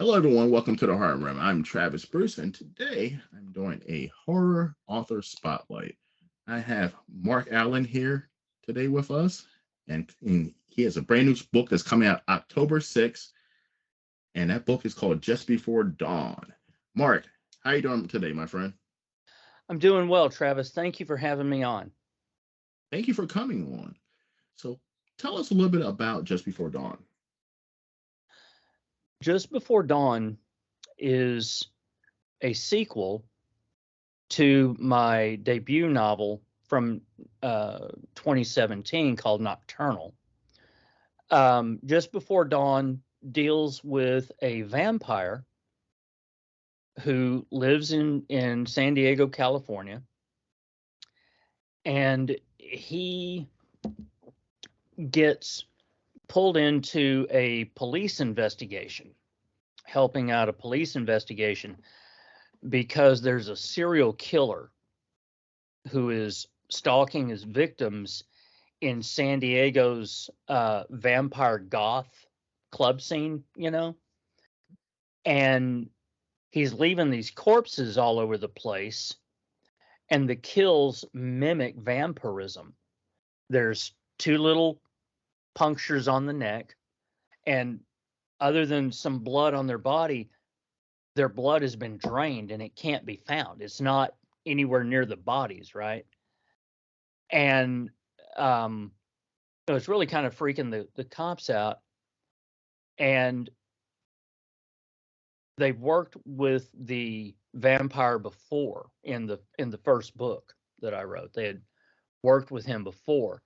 Hello, everyone. Welcome to the Horror Room. I'm Travis Bruce, and today I'm doing a horror author spotlight. I have Mark Allen here today with us, and he has a brand new book that's coming out October 6th, and that book is called Just Before Dawn. Mark, how you doing today, my friend? I'm doing well, Travis. Thank you for having me on. Thank you for coming on. So, tell us a little bit about Just Before Dawn. Just Before Dawn is a sequel to my debut novel from 2017 called Nocturnal. Just Before Dawn deals with a vampire who lives in San Diego, California, and he gets pulled into a police investigation, helping out a police investigation because there's a serial killer who is stalking his victims in San Diego's vampire goth club scene. And he's leaving these corpses all over the place, and the kills mimic vampirism. There's two little punctures on the neck, and other than some blood on their body, their blood has been drained and it can't be found. It's not anywhere near the bodies, right? And it was really kind of freaking the cops out. And they've worked with the vampire before in the first book that I wrote. They had worked with him before.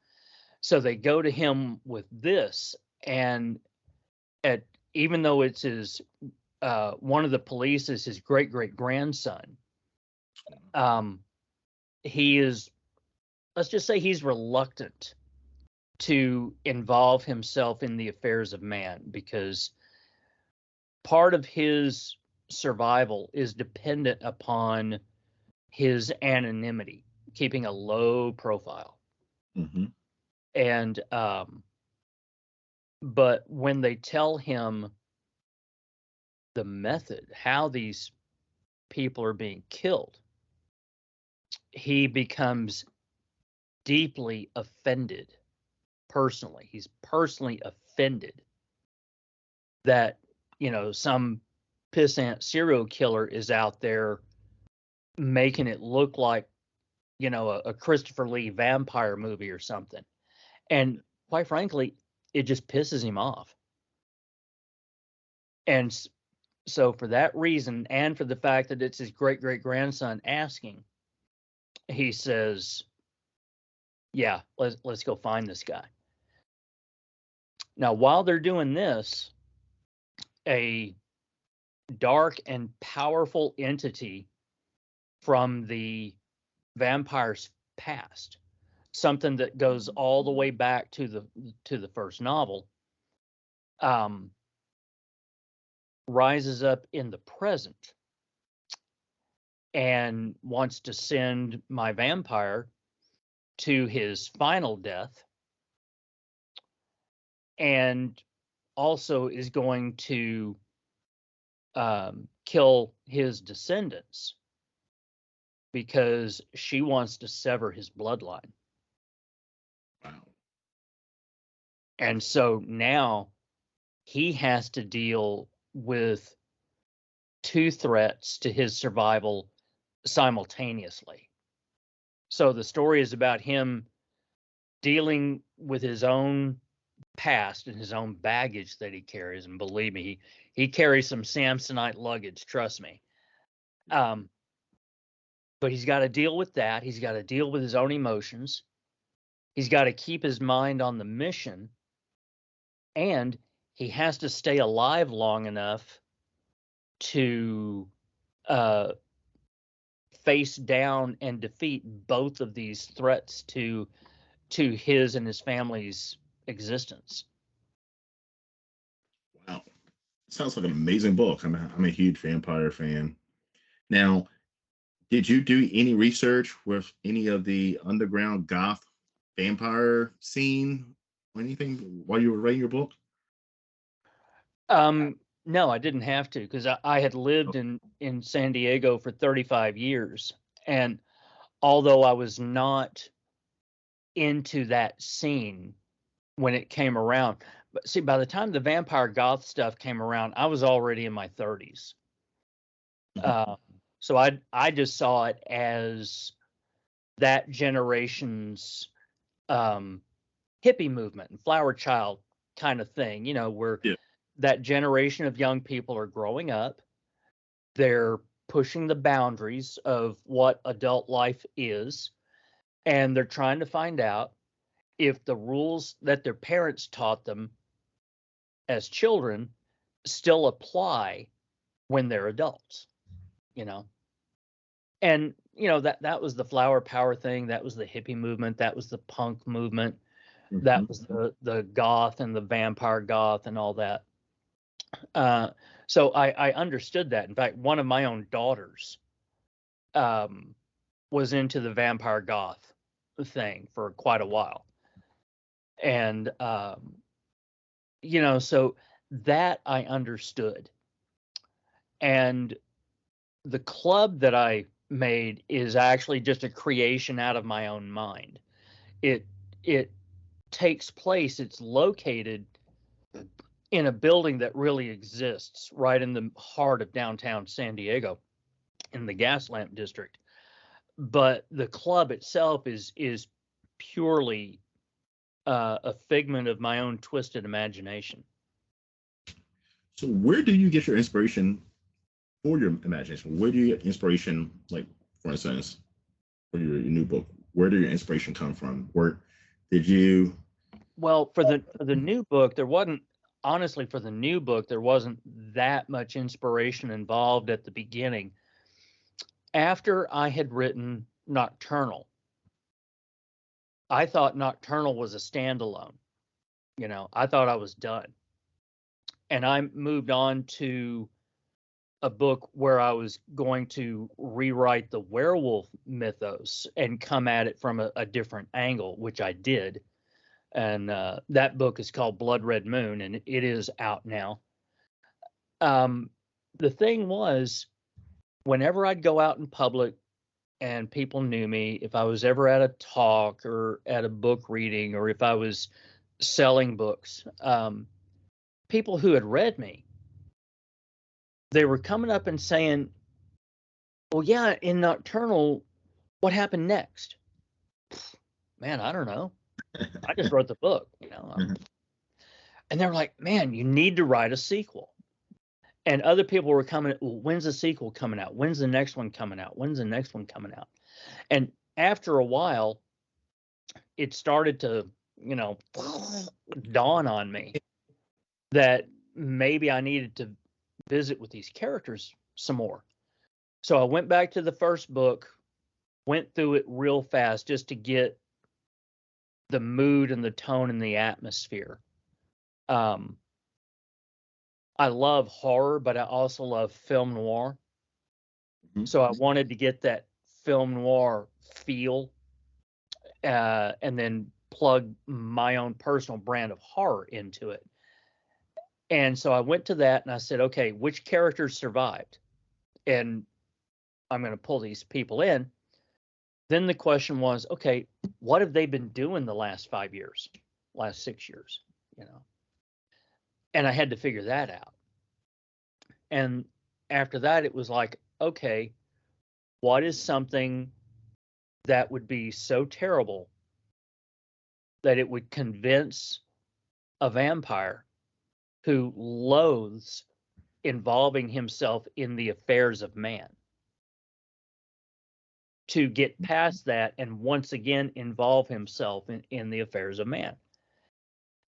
So they go to him with this, and at even though it's his one of the police is his great grandson, he is, let's just say, he's reluctant to involve himself in the affairs of man because part of his survival is dependent upon his anonymity, keeping a low profile. Mm-hmm. And but when they tell him the method, how these people are being killed, he becomes deeply offended personally. He's personally offended that, some pissant serial killer is out there making it look like, a Christopher Lee vampire movie or something. And quite frankly, it just pisses him off. And so for that reason, and for the fact that it's his great grandson asking, he says, yeah, let's go find this guy. Now, while they're doing this, a dark and powerful entity from the vampire's past, something that goes all the way back to the first novel, rises up in the present and wants to send my vampire to his final death, and also is going to kill his descendants because she wants to sever his bloodline. Wow. And so now he has to deal with two threats to his survival simultaneously. So the story is about him dealing with his own past and his own baggage that he carries. And believe me, he carries some Samsonite luggage, trust me. But he's got to deal with that. He's got to deal with his own emotions. He's got to keep his mind on the mission. And he has to stay alive long enough to face down and defeat both of these threats to his and his family's existence. Wow. Sounds like an amazing book. I'm a huge vampire fan. Now, did you do any research with any of the underground goth vampire scene or anything while you were writing your book? No, I didn't have to because I had lived in San Diego for 35 years. And although I was not into that scene when it came around, but see, by the time the vampire goth stuff came around, I was already in my 30s. Mhm. Uh, so I just saw it as that generation's um, hippie movement and flower child kind of thing, where Yeah. that generation of young people are growing up. They're pushing the boundaries of what adult life is, and they're trying to find out if the rules that their parents taught them as children still apply when they're adults, you know. And that was the flower power thing, that was the hippie movement, that was the punk movement, Mhm. that was the goth and the vampire goth and all that. Uh, so I understood that. In fact, one of my own daughters um, was into the vampire goth thing for quite a while, and so that I understood. And the club that I made is actually just a creation out of my own mind. It takes place. It's located in a building that really exists right in the heart of downtown San Diego in the Gaslamp district. But the club itself is purely a figment of my own twisted imagination. So where do you get your inspiration for your imagination? Where do you get inspiration, like for instance, for your new book? Where did your inspiration come from? Where did you? Well, for the new book, there wasn't honestly for the new book there wasn't that much inspiration involved at the beginning. After I had written Nocturnal, I thought Nocturnal was a standalone. I thought I was done. And I moved on to a book where I was going to rewrite the werewolf mythos and come at it from a different angle, which I did. And that book is called Blood Red Moon, and it is out now. Um, the thing was, whenever I'd go out in public and people knew me, if I was ever at a talk or at a book reading, or if I was selling books, people who had read me, they were coming up and saying, "Well, yeah, in Nocturnal, what happened next?" Man, I don't know. I just wrote the book. And they're like, "Man, you need to write a sequel." And other people were coming, well, when's the sequel coming out? When's the next one coming out? When's the next one coming out? And after a while, it started to, you know, dawn on me that maybe I needed to visit with these characters some more. So I went back to the first book, went through it real fast just to get the mood and the tone and the atmosphere. Um, I love horror, but I also love film noir. Mhm. So I wanted to get that film noir feel, and then plug my own personal brand of horror into it. And so I went to that and I said, okay, which characters survived? And I'm going to pull these people in. Then the question was, okay, what have they been doing the last 5 years, last 6 years, you know? And I had to figure that out. And after that, it was like, okay, what is something that would be so terrible that it would convince a vampire who loathes involving himself in the affairs of man to get past that and once again involve himself in the affairs of man?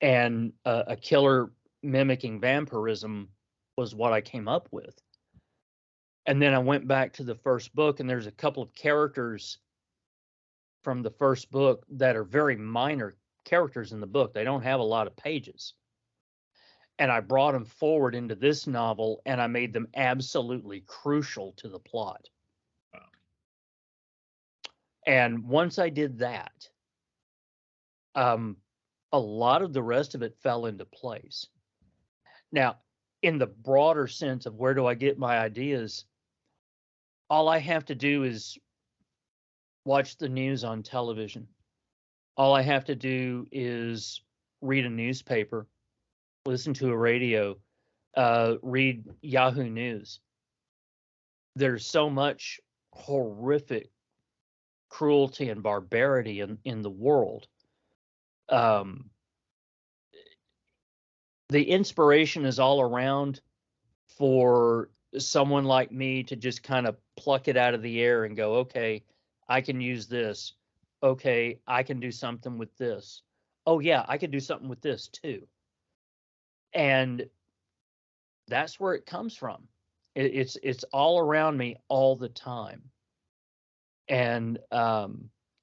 And a killer mimicking vampirism was what I came up with. And then I went back to the first book, and there's a couple of characters from the first book that are very minor characters in the book. They don't have a lot of pages. And I brought them forward into this novel, and I made them absolutely crucial to the plot. Wow. And once I did that, um, a lot of the rest of it fell into place. Now, in the broader sense of where do I get my ideas, all I have to do is watch the news on television. All I have to do is read a newspaper, listen to a radio, read Yahoo News. There's so much horrific cruelty and barbarity in the world. Um, the inspiration is all around for someone like me to just kind of pluck it out of the air and go, okay, I can use this. Okay, I can do something with this. Oh yeah, I could do something with this too. And that's where it comes from. It's all around me all the time. And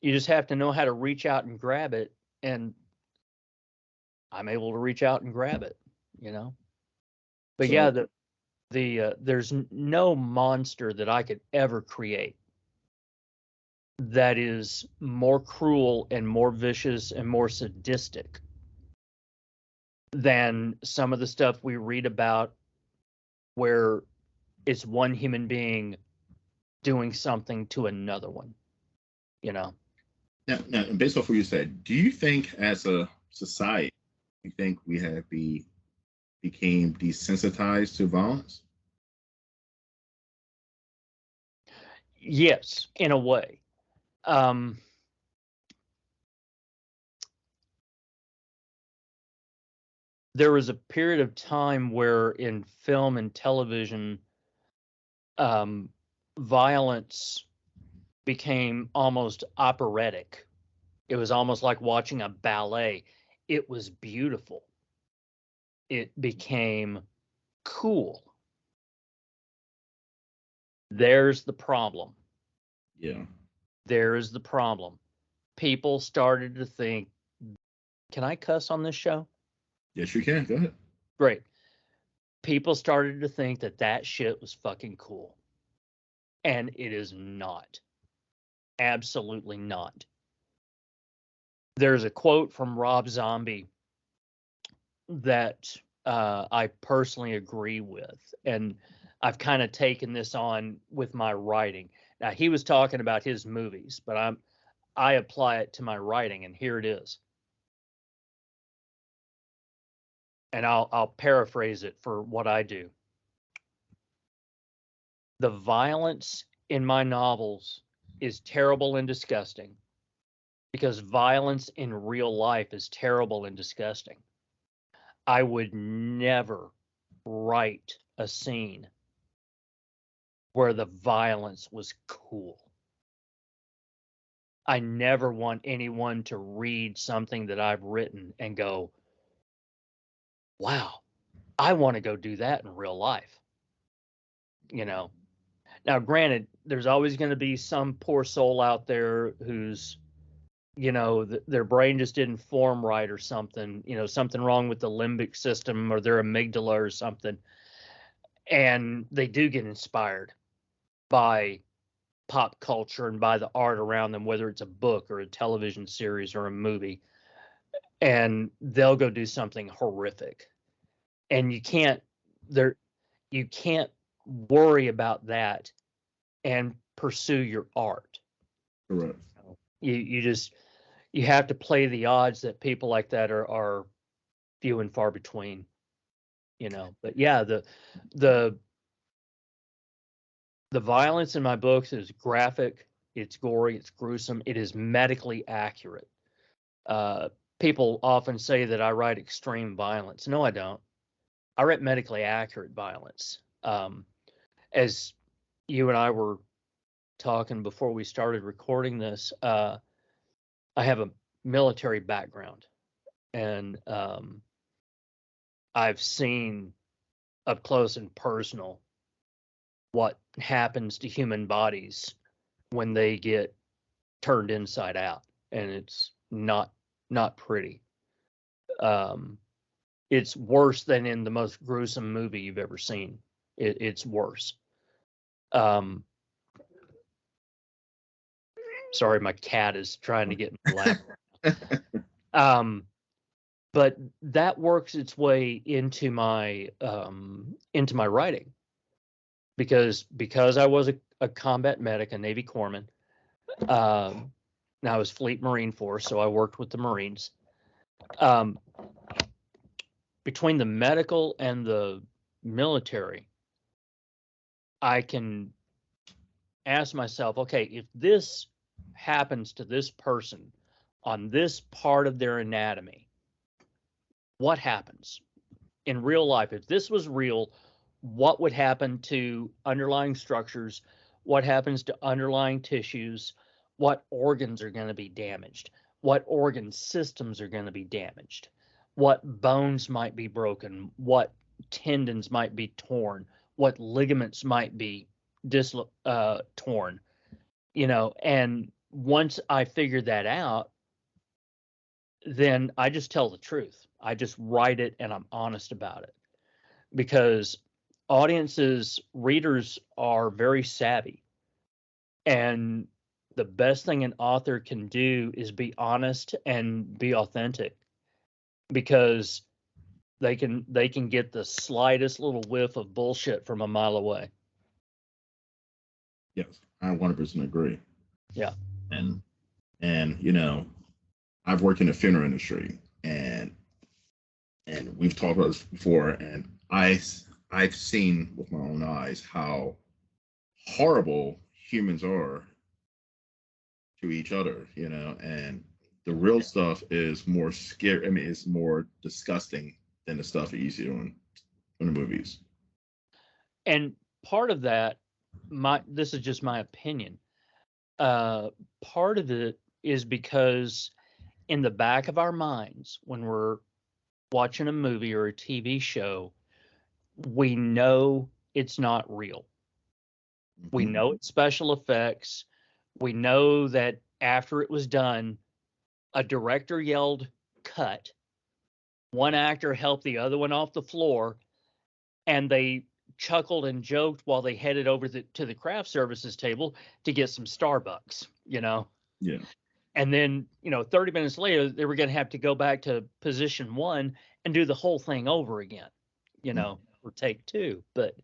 you just have to know how to reach out and grab it. And I'm able to reach out and grab it, you know. But yeah, So there's no monster that I could ever create that is more cruel and more vicious and more sadistic than some of the stuff we read about where it's one human being doing something to another one, you know. now, based off what you said, do you think as a society, you think we have became desensitized to violence? Yes, in a way. Um, there was a period of time where in film and television, um, violence became almost operatic. It was almost like watching a ballet. It was beautiful. It became cool. There's the problem. Yeah. There's the problem. People started to think, can I cuss on this show? Yes, you can. Go ahead. Great. People started to think that that shit was fucking cool. And it is not. Absolutely not. There's a quote from Rob Zombie that I personally agree with. And I've kind of taken this on with my writing. Now, he was talking about his movies, but I apply it to my writing, and here it is. And I'll paraphrase it for what I do. The violence in my novels is terrible and disgusting because violence in real life is terrible and disgusting. I would never write a scene where the violence was cool. I never want anyone to read something that I've written and go, wow, I want to go do that in real life. You know, now granted, there's always going to be some poor soul out there who's, their brain just didn't form right or something, something wrong with the limbic system or their amygdala or something. And they do get inspired by pop culture and by the art around them, whether it's a book or a television series or a movie, and they'll go do something horrific. And you can't worry about that and pursue your art. Correct. You have to play the odds that people like that are few and far between, But yeah, the violence in my books is graphic, it's gory, it's gruesome, it is medically accurate. Uh, People often say that I write extreme violence. No, I don't. I write medically accurate violence. As you and I were talking before we started recording this, I have a military background, and I've seen up close and personal what happens to human bodies when they get turned inside out, and it's not pretty. Um, it's worse than in the most gruesome movie you've ever seen. It's worse. Um, Sorry, my cat is trying to get in my lap. Um, but that works its way into my writing because I was a combat medic, a Navy corpsman. Now I was Fleet Marine Force, so I worked with the Marines. Um, between the medical and the military, I can ask myself, okay, if this happens to this person on this part of their anatomy, what happens in real life? If this was real, what would happen to underlying structures? What happens to underlying tissues? What organs are going to be damaged? What organ systems are going to be damaged? What bones might be broken? What tendons might be torn? What ligaments might be torn? And once I figured that out, then I just tell the truth. I just write it and I'm honest about it because audiences, readers are very savvy. And the best thing an author can do is be honest and be authentic because they can get the slightest little whiff of bullshit from a mile away. Yes, I 100% agree. Yeah. And I've worked in the funeral industry, and we've talked about this before, and I've seen with my own eyes how horrible humans are to each other, and the real stuff is more scary. I mean, it's more disgusting than the stuff that you see on the movies. And part of that, this is just my opinion. Part of it is because in the back of our minds, when we're watching a movie or a TV show, we know it's not real. We know it's special effects. We know that after it was done, a director yelled, cut. One actor helped the other one off the floor, and they chuckled and joked while they headed over to the craft services table to get some Starbucks, Yeah. And then, 30 minutes later, they were going to have to go back to position one and do the whole thing over again, or take two. But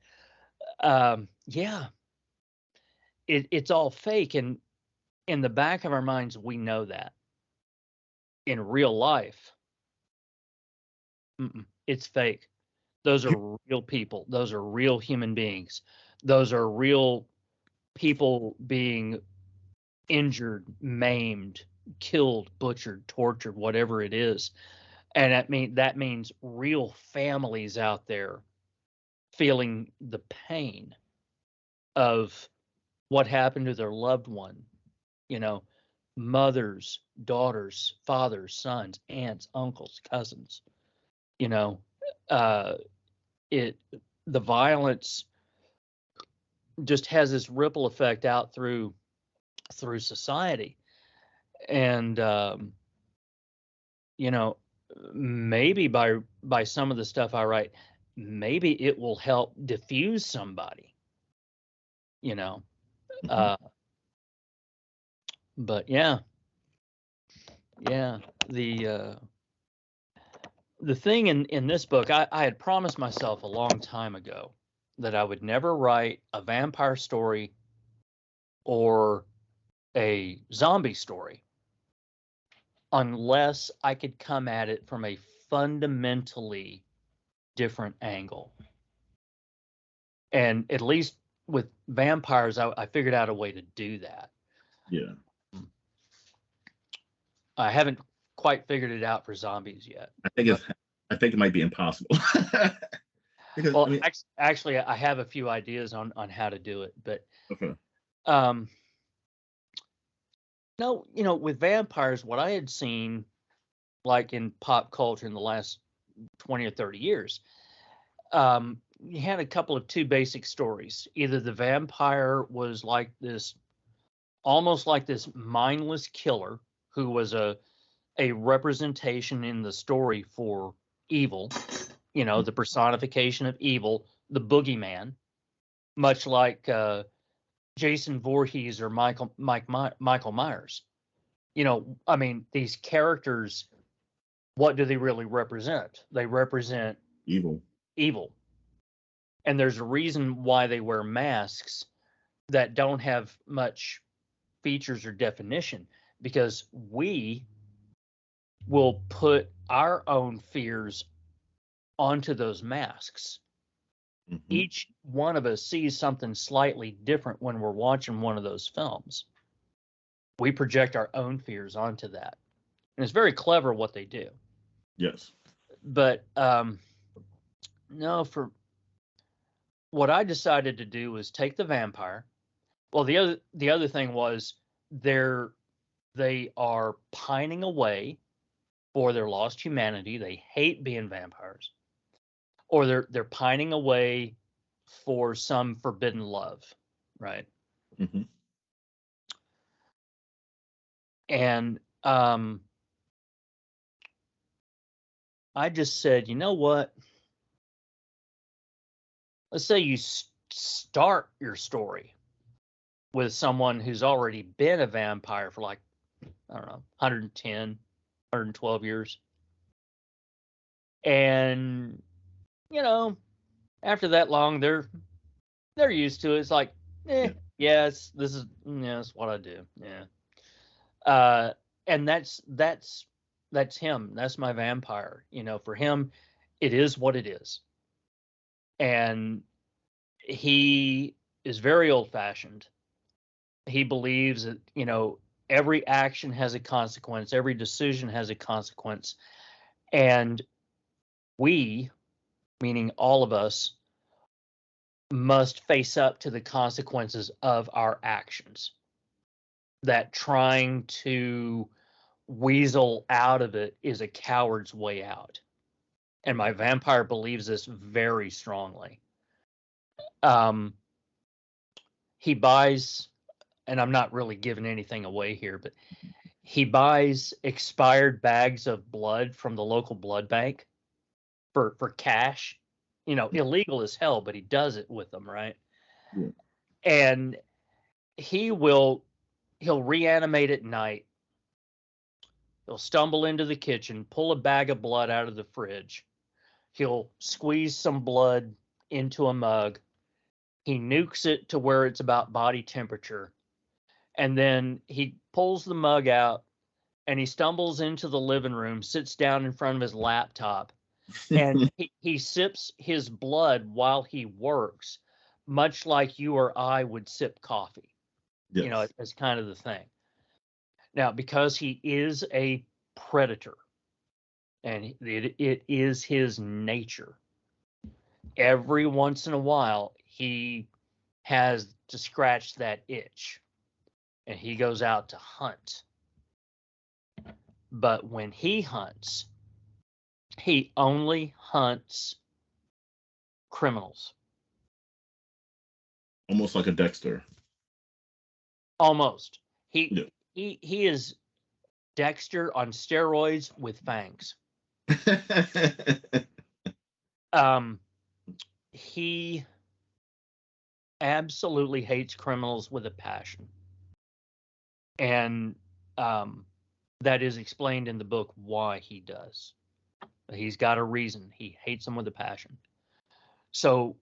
yeah, it's all fake. And in the back of our minds, we know that. In real life, it's fake. Those are real people. Those are real human beings. Those are real people being injured, maimed, killed, butchered, tortured, whatever it is. And that means real families out there feeling the pain of what happened to their loved one. Mothers, daughters, fathers, sons, aunts, uncles, cousins. Uh, the violence just has this ripple effect out through society, and maybe by some of the stuff I write, maybe it will help diffuse somebody. But yeah, the thing in this book, I had promised myself a long time ago that I would never write a vampire story or a zombie story unless I could come at it from a fundamentally different angle. And at least with vampires, I figured out a way to do that. Yeah. I haven't quite figured it out for zombies yet. I think it might be impossible. Because, well, actually, I have a few ideas on how to do it, but okay. No, with vampires, what I had seen, like in pop culture in the last 20 or 30 years, you had a couple of two basic stories. Either the vampire was almost like this mindless killer who was a representation in the story for evil, the personification of evil, the boogeyman, much like Jason Voorhees or Michael Myers. These characters what do they really represent? They represent Evil. evil. And there's a reason why they wear masks that don't have much features or definition, because we will put our own fears onto those masks. Hmm. Each one of us sees something slightly different when we're watching one of those films. We project our own fears onto that. And it's very clever what they do. Yes. But no, for what I decided to do was take the vampire. Well, the other thing was they are pining away for their lost humanity. They hate being vampires, or they're pining away for some forbidden love, right? Hmm. And I just said, you know what? Let's say you start your story with someone who's already been a vampire for like, I don't know, 110, 112 years. And, you know, after that long, they're used to it. It's like, Yeah. yes, that's what I do. Yeah. Uh, and that's him. That's my vampire. For him, it is what it is. And he is very old fashioned. He believes that, every action has a consequence, every decision has a consequence. And we, meaning all of us, must face up to the consequences of our actions. That trying to weasel out of it is a coward's way out. And my vampire believes this very strongly. Um, he buys, and I'm not really giving anything away here, but he buys expired bags of blood from the local blood bank for cash. Illegal as hell, but he does it with them, right? Yeah. And he will he'll reanimate at night. He'll stumble into the kitchen, pull a bag of blood out of the fridge. He'll squeeze some blood into a mug. He nukes it to where it's about body temperature. And then he pulls the mug out and he stumbles into the living room, sits down in front of his laptop, and he sips his blood while he works, much like you or I would sip coffee. Yes. As kind of the thing. Now, because he is a predator and it is his nature, every once in a while he has to scratch that itch and he goes out to hunt. But when he hunts, he only hunts criminals. Almost like a Dexter. Almost. He Yeah. he is Dexter on steroids with fangs. He absolutely hates criminals with a passion. And that is explained in the book why he does. He's got a reason. He hates them with a passion. So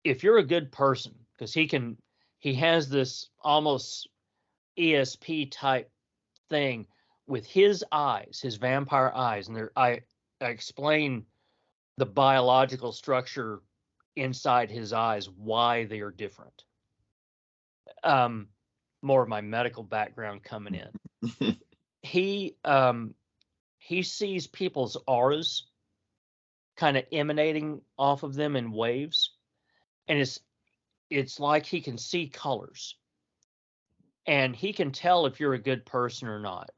if you're a good person, because he has this almost ESP type thing with his eyes, his vampire eyes, and I explain the biological structure inside his eyes, why they are different. More of my medical background coming in. He he sees people's auras kind of emanating off of them in waves, and it's like he can see colors, and he can tell if you're a good person or not.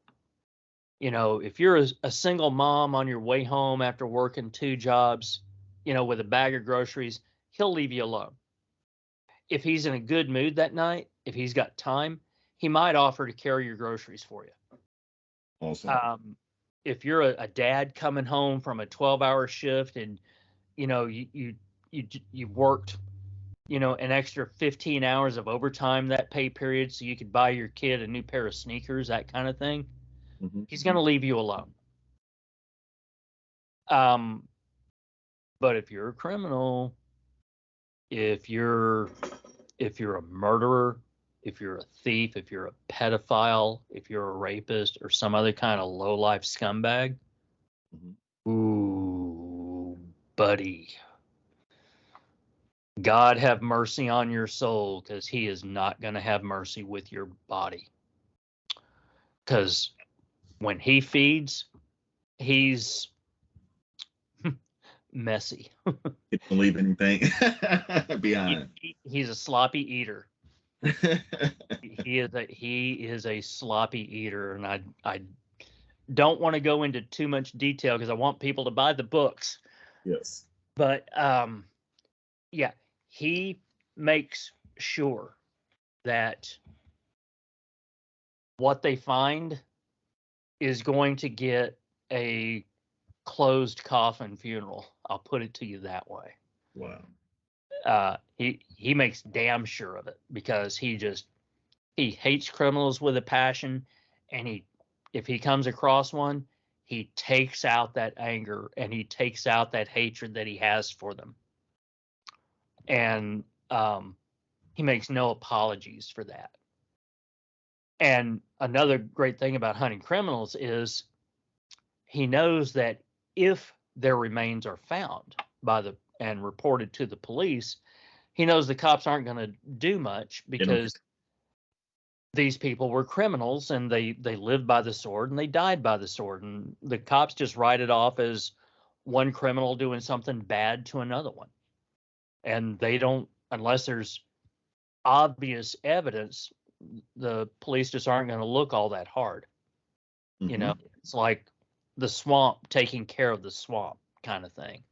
If you're a single mom on your way home after working two jobs, with a bag of groceries, he'll leave you alone. If he's in a good mood that night, if he's got time, he might offer to carry your groceries for you. Awesome. If you're a dad coming home from a 12-hour shift and you worked an extra 15 hours of overtime that pay period so you could buy your kid a new pair of sneakers, that kind of thing, Hmm. he's going to leave you alone. But if you're a criminal, if you're a murderer, if you're a thief, if you're a pedophile, if you're a rapist or some other kind of low life scumbag, ooh, buddy, God have mercy on your soul, because he is not going to have mercy with your body. Because when he feeds, he's messy. He don't leave anything behind. He's a sloppy eater. He is a sloppy eater, and I don't want to go into too much detail because I want people to buy the books. Yes. But yeah, he makes sure that what they find is going to get a closed coffin funeral. I'll put it to you that way. Wow. He makes damn sure of it, because he hates criminals with a passion, and if he comes across one, he takes out that anger and he takes out that hatred that he has for them. And he makes no apologies for that. And another great thing about hunting criminals is he knows that if their remains are found and reported to the police, he knows the cops aren't going to do much, because these people were criminals and they lived by the sword and they died by the sword, and the cops just write it off as one criminal doing something bad to another one. And they don't, unless there's obvious evidence, the police just aren't going to look all that hard. You know, it's like the swamp taking care of the swamp kind of thing.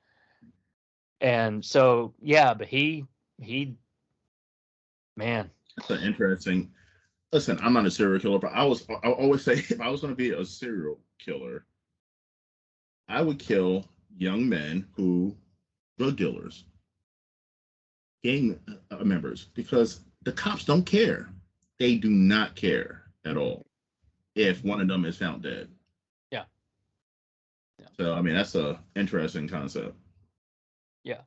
And so, yeah, but he, man. That's an interesting. Listen, I'm not a serial killer, but I always say, if I was going to be a serial killer, I would kill young men who drug dealers, gang members, because the cops don't care. They do not care at all if one of them is found dead. Yeah. So, I mean, that's a interesting concept. Yeah.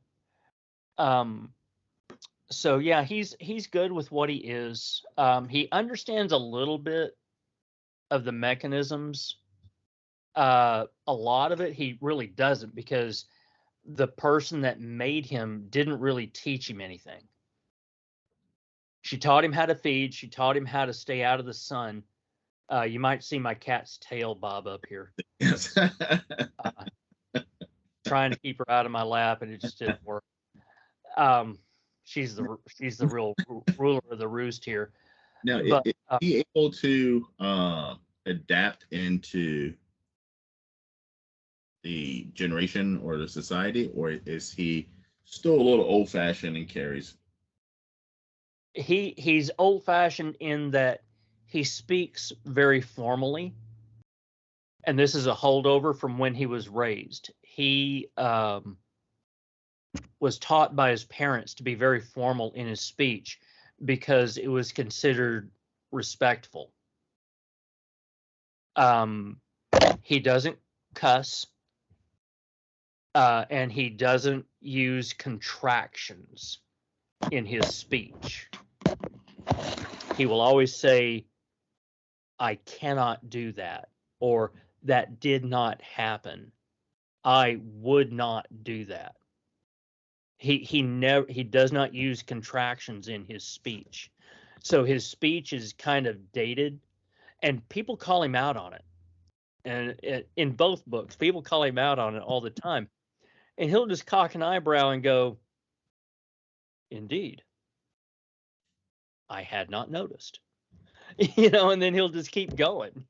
So yeah, he's good with what he is. He understands a little bit of the mechanisms. A lot of it he really doesn't, because the person that made him didn't really teach him anything. She taught him how to feed. She taught him how to stay out of the sun. You might see my cat's tail bob up here. Yes. Trying to keep her out of my lap, and it just didn't work. She's the real ruler of the roost here. Now, is he able to adapt into the generation or the society, or is he still a little old fashioned and carries? He's old fashioned in that he speaks very formally, and this is a holdover from when he was raised. He was taught by his parents to be very formal in his speech, because it was considered respectful. He doesn't cuss, and he doesn't use contractions in his speech. He will always say, "I cannot do that," or "that did not happen. I would not do that." He does not use contractions in his speech. So his speech is kind of dated, and people call him out on it. And in both books, people call him out on it all the time. And he'll just cock an eyebrow and go, "Indeed, I had not noticed." And then he'll just keep going,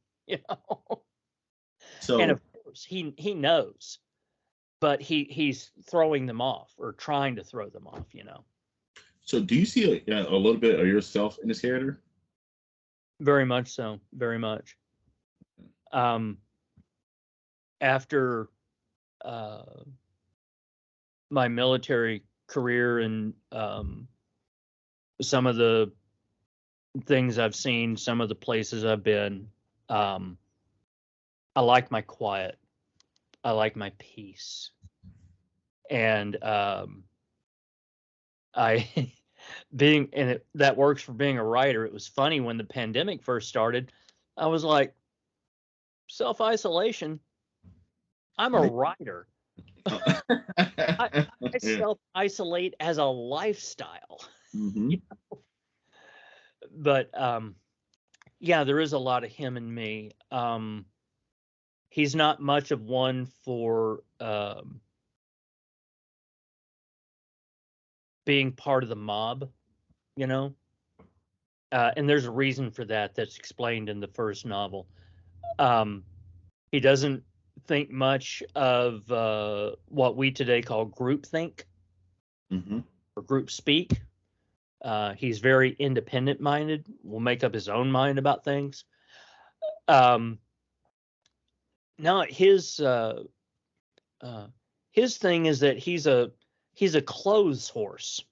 So, and of course he knows, but he's throwing them off, or trying to throw them off. So do you see a little bit of yourself in this character? Very much so, very much. After my military career and some of the things I've seen, some of the places I've been, I like my quiet. I like my peace. And I that works for being a writer. It was funny when the pandemic first started. I was like, self-isolation. I'm a writer. I, I self-isolate as a lifestyle. Mm-hmm. But yeah, there is a lot of him and me. He's not much of one for being part of the mob, you know. And there's a reason for that that's explained in the first novel. He doesn't think much of what we today call groupthink Mm-hmm. or group speak. He's very independent minded, will make up his own mind about things. Um, no, his thing is that he's a clothes horse.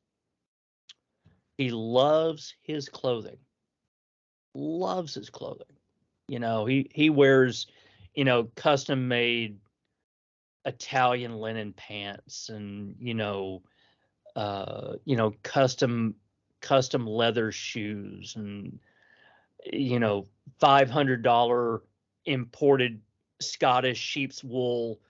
He loves his clothing. Loves his clothing. You know, he wears, custom made Italian linen pants and custom leather shoes and $500 imported Scottish sheep's wool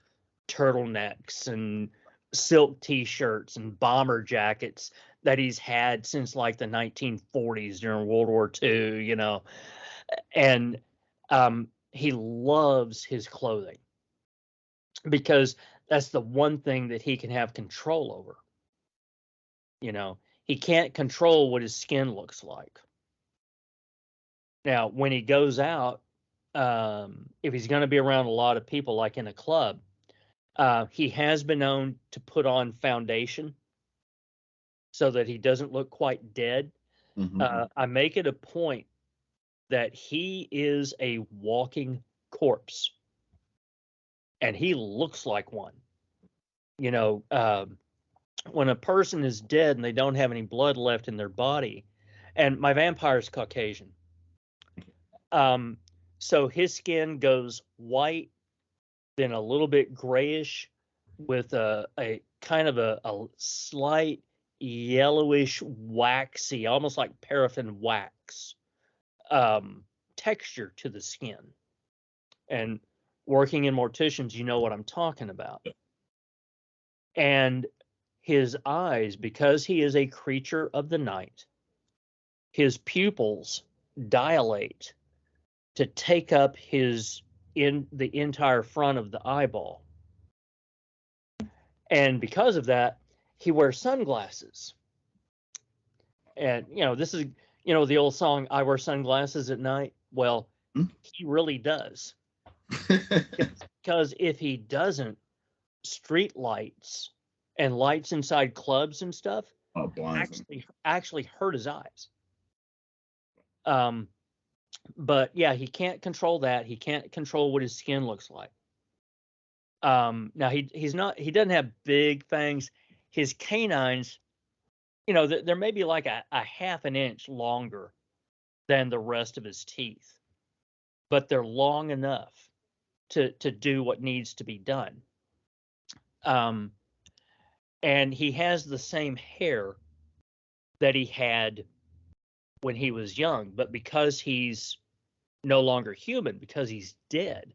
turtlenecks and silk t-shirts and bomber jackets that he's had since like the 1940s during World War II, and he loves his clothing because that's the one thing that he can have control over. He can't control what his skin looks like. Now, when he goes out, if he's going to be around a lot of people, like in a club, he has been known to put on foundation so that he doesn't look quite dead. Mm-hmm. I make it a point that he is a walking corpse, and he looks like one. When a person is dead and they don't have any blood left in their body, and my vampire is Caucasian, so his skin goes white, then a little bit grayish, with a kind of a slight yellowish, waxy, almost like paraffin wax texture to the skin. And working in morticians, you know what I'm talking about. And his eyes, because he is a creature of the night, his pupils dilate to take up in the entire front of the eyeball. And because of that, he wears sunglasses. And this is the old song, I wear sunglasses at night. Well, he really does. Because if he doesn't, street lights and lights inside clubs and stuff actually hurt his eyes. But yeah, he can't control that. He can't control what his skin looks like. Now he doesn't have big fangs. His canines, they're maybe like a half an inch longer than the rest of his teeth, but they're long enough to do what needs to be done. And he has the same hair that he had when he was young, but because he's no longer human, because he's dead,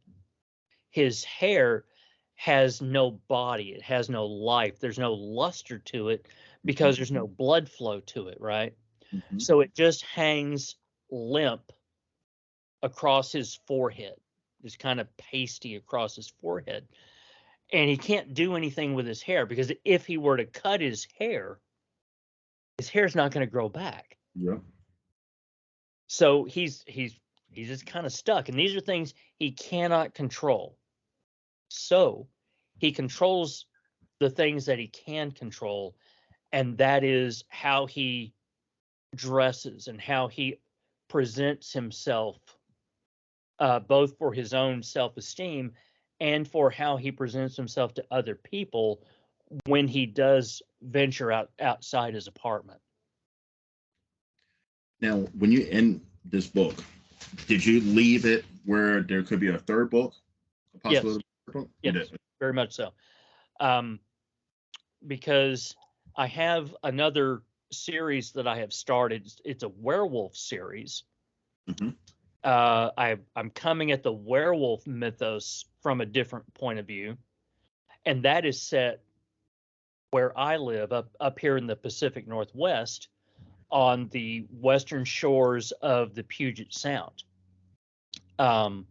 his hair has no body, it has no life, there's no luster to it because there's no blood flow to it, right? Mm-hmm. So it just hangs limp across his forehead, just kind of pasty across his forehead. And he can't do anything with his hair because if he were to cut his hair's not going to grow back. Yeah. So he's just kind of stuck. And these are things he cannot control. So he controls the things that he can control, and that is how he dresses and how he presents himself, both for his own self-esteem and for how he presents himself to other people when he does venture outside his apartment. Now, when you end this book, did you leave it where there could be a third book? A Yes. You Yes, very much so. Um, because I have another series that I have started. It's a werewolf series. Mm-hmm. I'm coming at the werewolf mythos from a different point of view, and that is set where I live up here in the Pacific Northwest on the western shores of the Puget Sound. Um,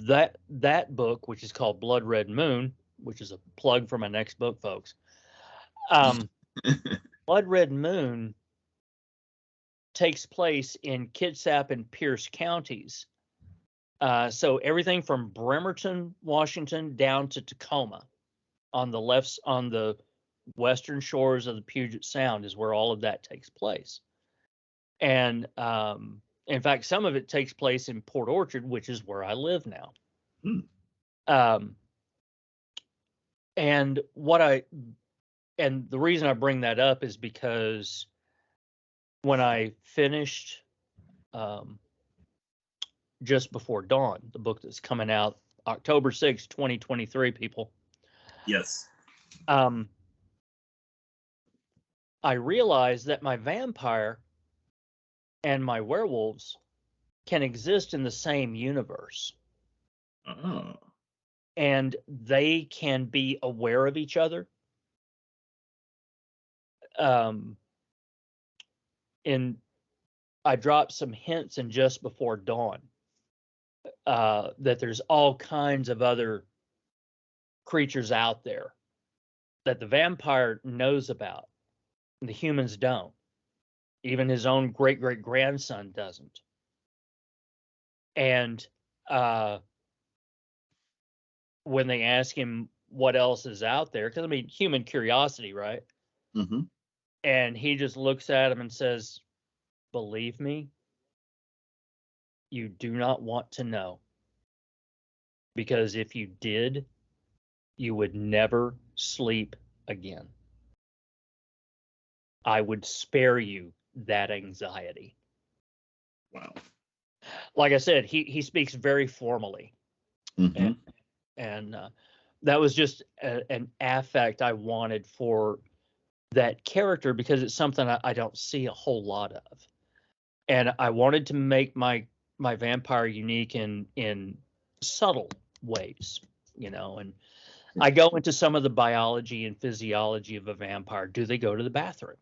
that book, which is called Blood Red Moon, which is a plug for my next book, folks. Um, Blood Red Moon takes place in Kitsap and Pierce counties. So everything from Bremerton, Washington, down to Tacoma on the western shores of the Puget Sound is where all of that takes place. And in fact, some of it takes place in Port Orchard, which is where I live now. Hmm. Um, and the reason I bring that up is because when I finished Just Before Dawn, the book that's coming out October 6th, 2023, people. Yes. I realized that my vampire and my werewolves can exist in the same universe. Oh. And they can be aware of each other. And I dropped some hints in Just Before Dawn that there's all kinds of other creatures out there that the vampire knows about, and the humans don't. Even his own great great grandson doesn't. And when they ask him what else is out there, because I mean, human curiosity, right? Mm-hmm. And he just looks at him and says, "Believe me, you do not want to know. Because if you did, you would never sleep again. I would spare you that anxiety." Wow. Like I said, he speaks very formally, Mm-hmm. and that was just an affect I wanted for that character because it's something I don't see a whole lot of, and I wanted to make my vampire unique in subtle ways, and I go into some of the biology and physiology of a vampire. Do they go to the bathroom?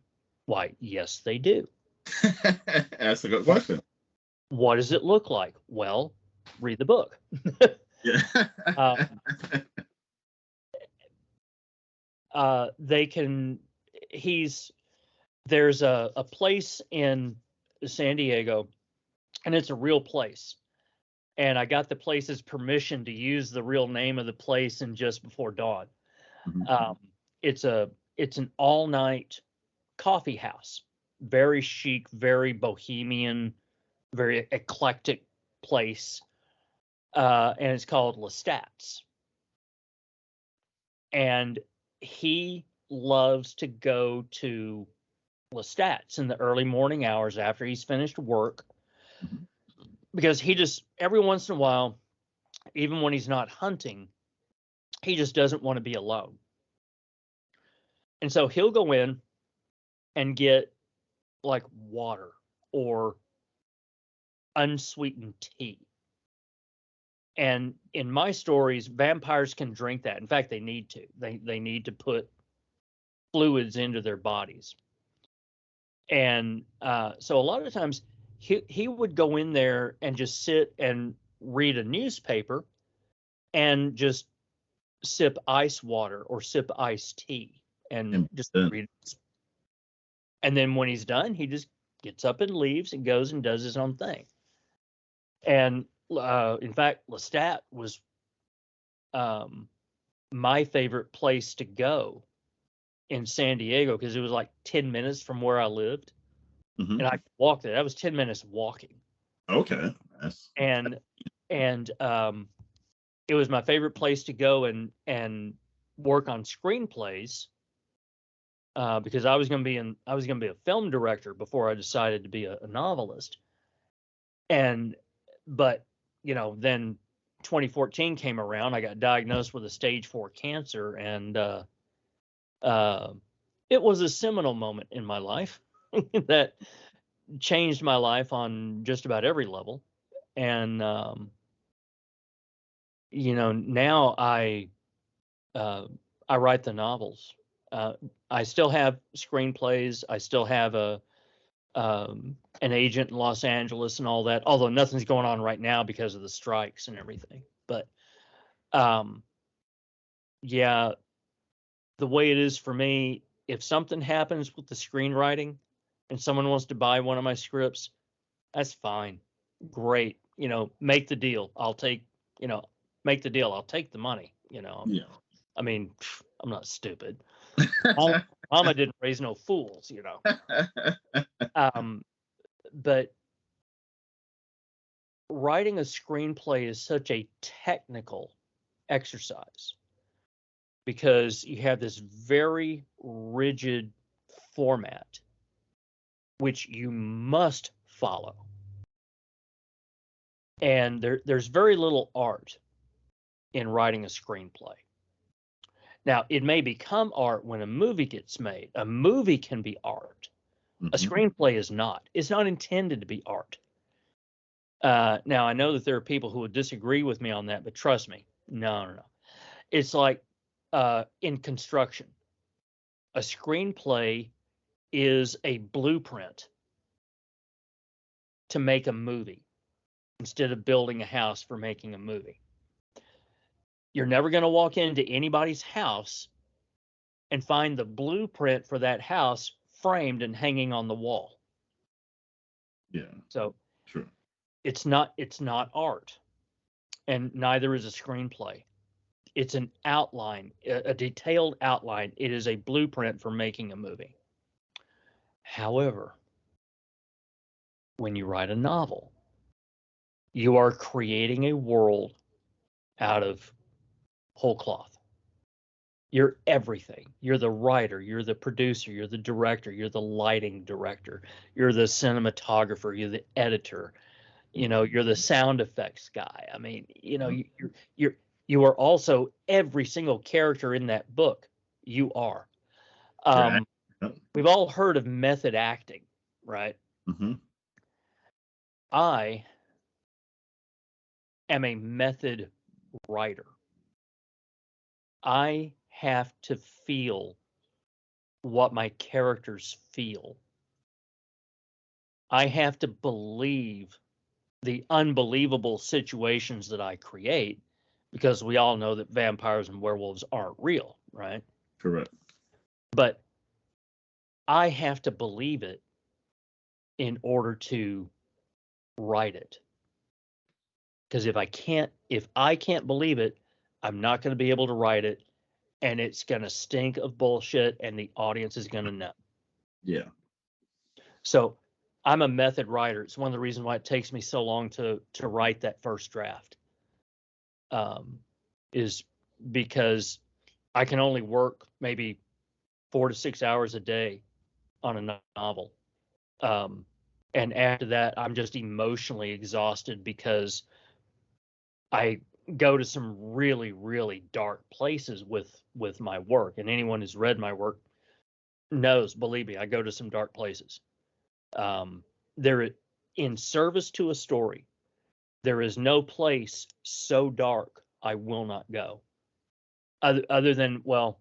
Why, yes, they do. That's a good question. What does it look like? Well, read the book. Yeah. um, they can. There's a place in San Diego, and it's a real place. And I got the place's permission to use the real name of the place in Just Before Dawn. Mhm. It's an all night coffee house, very chic, very bohemian, very eclectic place, and it's called Lestat's. And he loves to go to Lestat's in the early morning hours after he's finished work, Mhm. because he just every once in a while, even when he's not hunting, he just doesn't want to be alone. And so he'll go in and get like water or unsweetened tea. And in my stories, vampires can drink that. In fact, they need to. They need to put fluids into their bodies. And so a lot of times he would go in there and just sit and read a newspaper and just sip ice water or sip iced tea and And just then, read. And then when he's done, he just gets up and leaves and goes and does his own thing. And in fact, Lestat was my favorite place to go in San Diego because it was like 10 minutes from where I lived. mhm. And I walked there. That was 10 minutes walking. Okay. That's And it was my favorite place to go and work on screenplays because I was going to be a film director before I decided to be a novelist. And but then 2014 came around, I got diagnosed with a stage 4 cancer, and it was a seminal moment in my life that changed my life on just about every level. And now I write the novels. I still have screenplays. I still have an agent in Los Angeles and all that. Although nothing's going on right now because of the strikes and everything. But yeah, the way it is for me, if something happens with the screenwriting and someone wants to buy one of my scripts, that's fine. Great. Make the deal. Make the deal. I'll take the money. Yeah. I mean, I'm not stupid. Mama didn't raise no fools. But writing a screenplay is such a technical exercise because you have this very rigid format which you must follow. And there's very little art in writing a screenplay. Now, it may become art when a movie gets made. A movie can be art. A screenplay is not. It's not intended to be art. Now, I know that there are people who would disagree with me on that, but trust me, no. It's like in construction. A screenplay is a blueprint to make a movie instead of building a house for making a movie. You're never going to walk into anybody's house and find the blueprint for that house framed and hanging on the wall. Yeah. So True. It's not art, and neither is a screenplay. It's an outline, a detailed outline. It is a blueprint for making a movie. However, when you write a novel, you are creating a world out of whole cloth. You're everything. You're the writer, you're the producer, you're the director, you're the lighting director, you're the cinematographer, you're the editor, you're the sound effects guy. I mean, you are also every single character in that book. You are. We've all heard of method acting, right? I am a method writer. I have to feel what my characters feel. I have to believe the unbelievable situations that I create, because we all know that vampires and werewolves aren't real, right? Correct. But I have to believe it in order to write it. Because if I can't believe it, I'm not going to be able to write it, and it's going to stink of bullshit, and the audience is going to know. Yeah. So I'm a method writer. It's one of the reasons why it takes me so long to write that first draft. Is because I can only work maybe 4 to 6 hours a day on a novel. And after that, I'm just emotionally exhausted because I go to some really, really dark places with my work. And anyone who's read my work knows, believe me, I go to some dark places. They're in service to a story. There is no place so dark I will not go. Other than, well,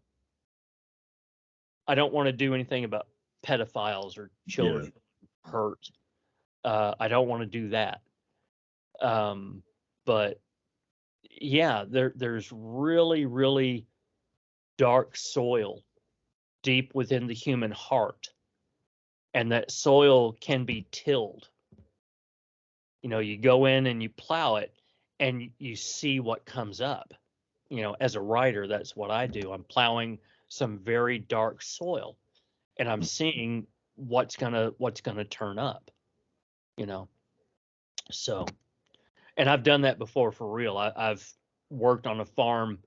I don't want to do anything about pedophiles or children hurt. I don't want to do that. But yeah, there's really, really dark soil deep within the human heart. And that soil can be tilled. You go in and you plow it and you see what comes up. As a writer, that's what I do. I'm plowing some very dark soil and I'm seeing what's gonna turn up, So, and I've done that before for real. I've worked on a farm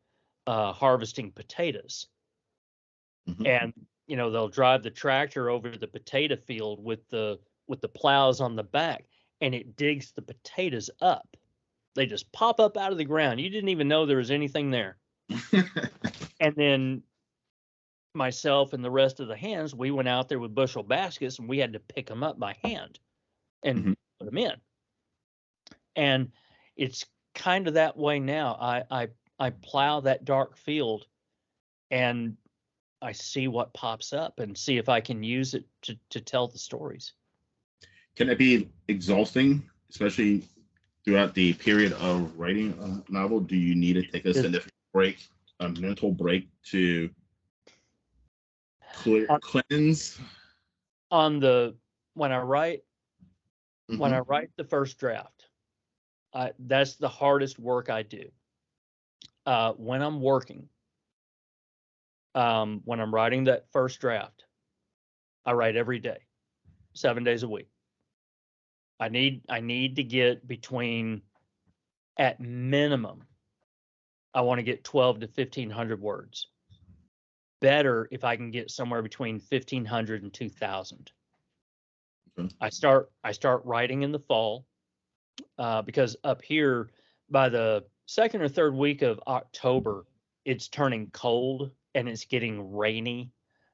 harvesting potatoes. And they'll drive the tractor over the potato field with the plows on the back, and it digs the potatoes up. They just pop up out of the ground. You didn't even know there was anything there. And then myself and the rest of the hands, we went out there with bushel baskets and we had to pick them up by hand and Mhm. put them in. And it's kind of that way now. I plow that dark field and I see what pops up and see if I can use it to tell the stories. Can it be exhausting, especially throughout the period of writing a novel? Do you need to take a Is significant break, a mental break to on, cleanse? on the when I Hmm. write the first draft, that's the hardest work I do. When I'm working, when I'm writing that first draft, I write every day, 7 days a week. I need to get between, at minimum, I want to get 12 to 1500 words. Better if I can get somewhere between 1500 and 2000. Okay. I start writing in the fall, because up here by the second or third week of October, it's turning cold and it's getting rainy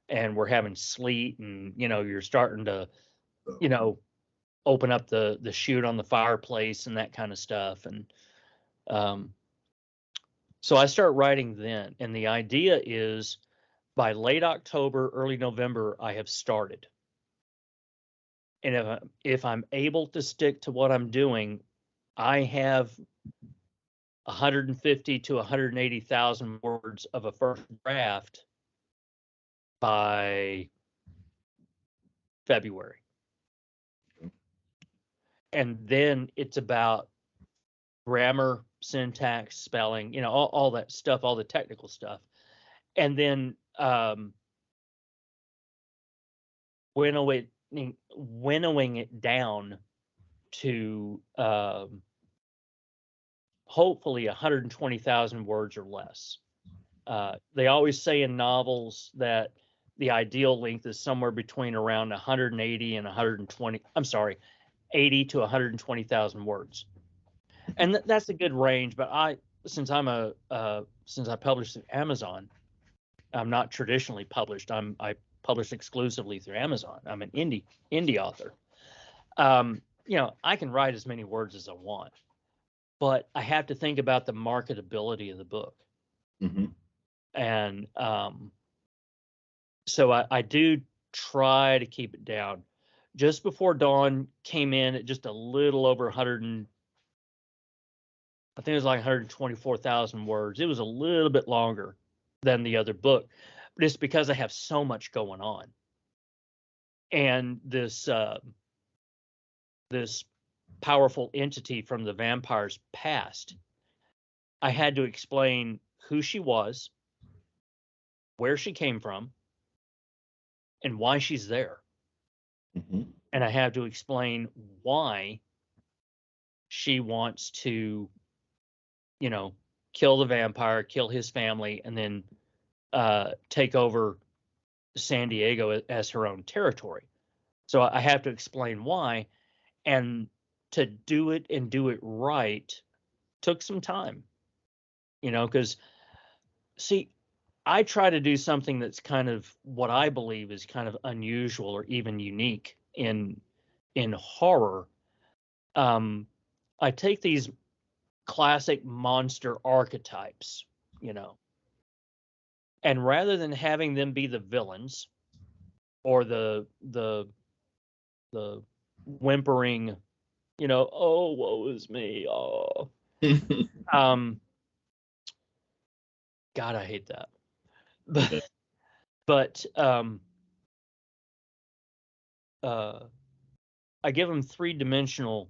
and we're having sleet, and you're starting to you know open up the chute on the fireplace and that kind of stuff. And um, so I start writing then, and the idea is by late October, early November, I have started. And if I'm able to stick to what I'm doing, I have 150 to 180,000 words of a first draft by February. And then it's about grammar, syntax, spelling, all that stuff, all the technical stuff. And then winnowing, winnowing it down to hopefully 120,000 words or less. They always say in novels that the ideal length is somewhere between around 180 and 120. I'm sorry, 80 to 120,000 words, and that's a good range. But since since I publish through Amazon, I'm not traditionally published. I publish exclusively through Amazon. I'm an indie author. I can write as many words as I want, but I have to think about the marketability of the book. Hmm. And so I do try to keep it down. Just Before Dawn came in at just a little over 100, I think it was like 124,000 words. It was a little bit longer than the other book, but it's because I have so much going on. And this powerful entity from the vampire's past, I had to explain who she was, where she came from, and why she's there. Hmm. And I have to explain why she wants to, you know, kill the vampire, kill his family, and then take over San Diego as her own territory. So I have to explain why, and to do it and do it right took some time, because see, I try to do something that's kind of what I believe is kind of unusual or even unique in horror. Um, I take these classic monster archetypes, you know, and rather than having them be the villains or the whimpering, oh, woe is me, oh, um, God, I hate that. Okay. But uh, I give them three-dimensional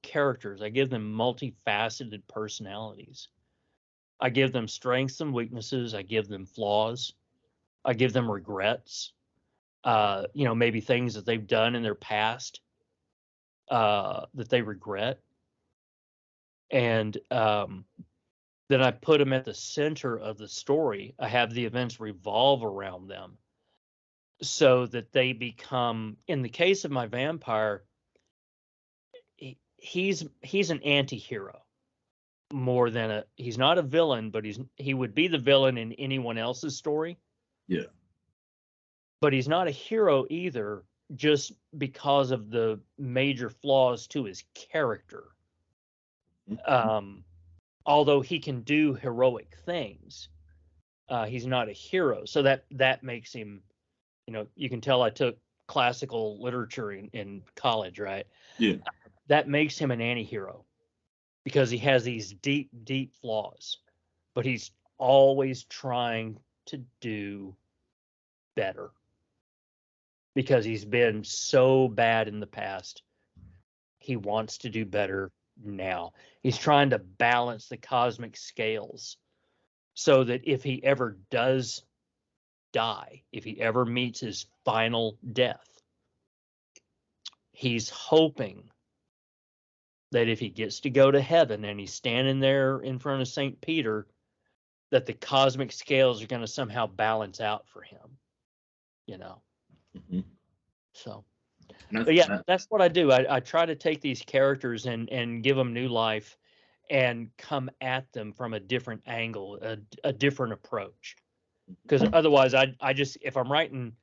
characters. I give them multifaceted personalities. I give them strengths and weaknesses. I give them flaws. I give them regrets. Maybe things that they've done in their past that they regret. And then I put them at the center of the story. I have the events revolve around them so that they become, in the case of my vampire, he's an anti-hero. more than he's not a villain, but he would be the villain in anyone else's story. Yeah. But he's not a hero either, just because of the major flaws to his character. Although he can do heroic things, he's not a hero. So that makes him, you can tell I took classical literature in college, right? Yeah. That makes him an anti-hero because he has these deep, deep flaws, but he's always trying to do better because he's been so bad in the past. He wants to do better now. He's trying to balance the cosmic scales so that if he ever does die, if he ever meets his final death, he's hoping that if he gets to go to heaven and he's standing there in front of St. Peter, that the cosmic scales are going to somehow balance out for him, So, but yeah, that's what I do. I try to take these characters and give them new life and come at them from a different angle, a different approach. Because otherwise, I just, if I'm writing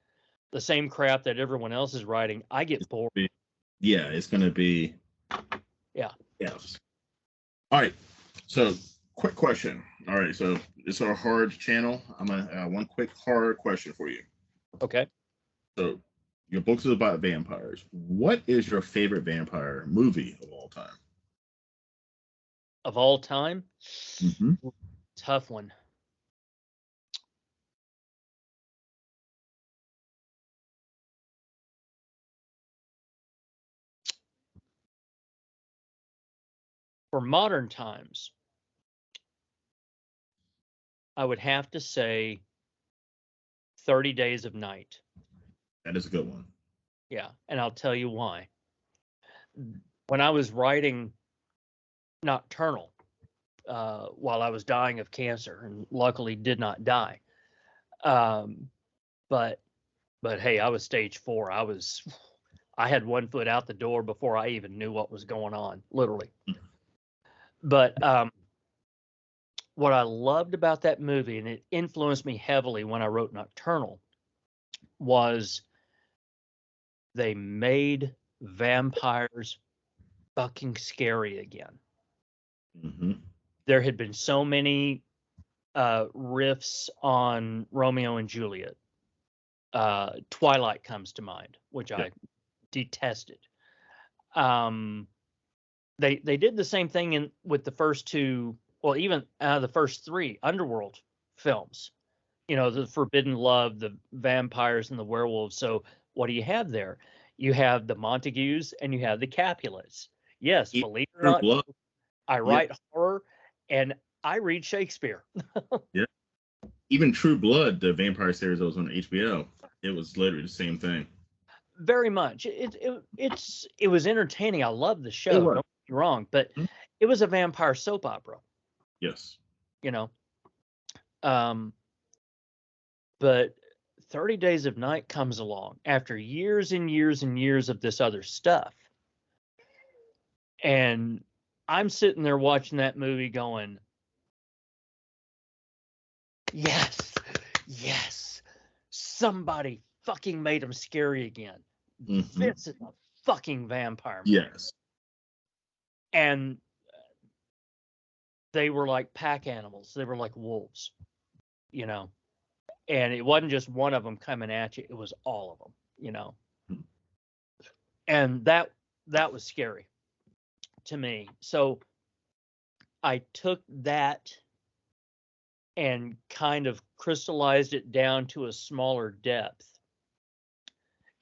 the same crap that everyone else is writing, I get bored. Yeah, it's going to be. Yeah. Yes. All right. So, quick question. All right. So, it's our horror channel. I'm going to one quick horror question for you. Okay. So, your book is about vampires. What is your favorite vampire movie of all time? Of all time? Mm-hmm. Tough one. For modern times, I would have to say 30 Days of Night. That is a good one. Yeah, and I'll tell you why. When I was writing Nocturnal, while I was dying of cancer, and luckily did not die, but hey, I was stage 4. I had one foot out the door before I even knew what was going on, literally. But what I loved about that movie, and it influenced me heavily when I wrote Nocturnal, was they made vampires fucking scary again. Mm-hmm. There had been so many riffs on Romeo and Juliet. Twilight comes to mind, which I detested. They did the same thing with the first 2, well, even the first 3 Underworld films. The Forbidden Love, the vampires, and the werewolves. So what do you have there? You have the Montagues and you have the Capulets. Yes, believe it or not, I write horror and I read Shakespeare. Yeah. Even True Blood, the vampire series that was on HBO, it was literally the same thing. Very much. It was entertaining. I loved the show. Don't get me wrong, but it was a vampire soap opera. Yes. But 30 Days of Night comes along after years and years and years of this other stuff. And I'm sitting there watching that movie going, yes, somebody fucking made him scary again. Mm-hmm. This is a fucking vampire movie. Yes. And they were like pack animals. They were like wolves, and it wasn't just one of them coming at you. It was all of them, and that was scary to me. So I took that and kind of crystallized it down to a smaller depth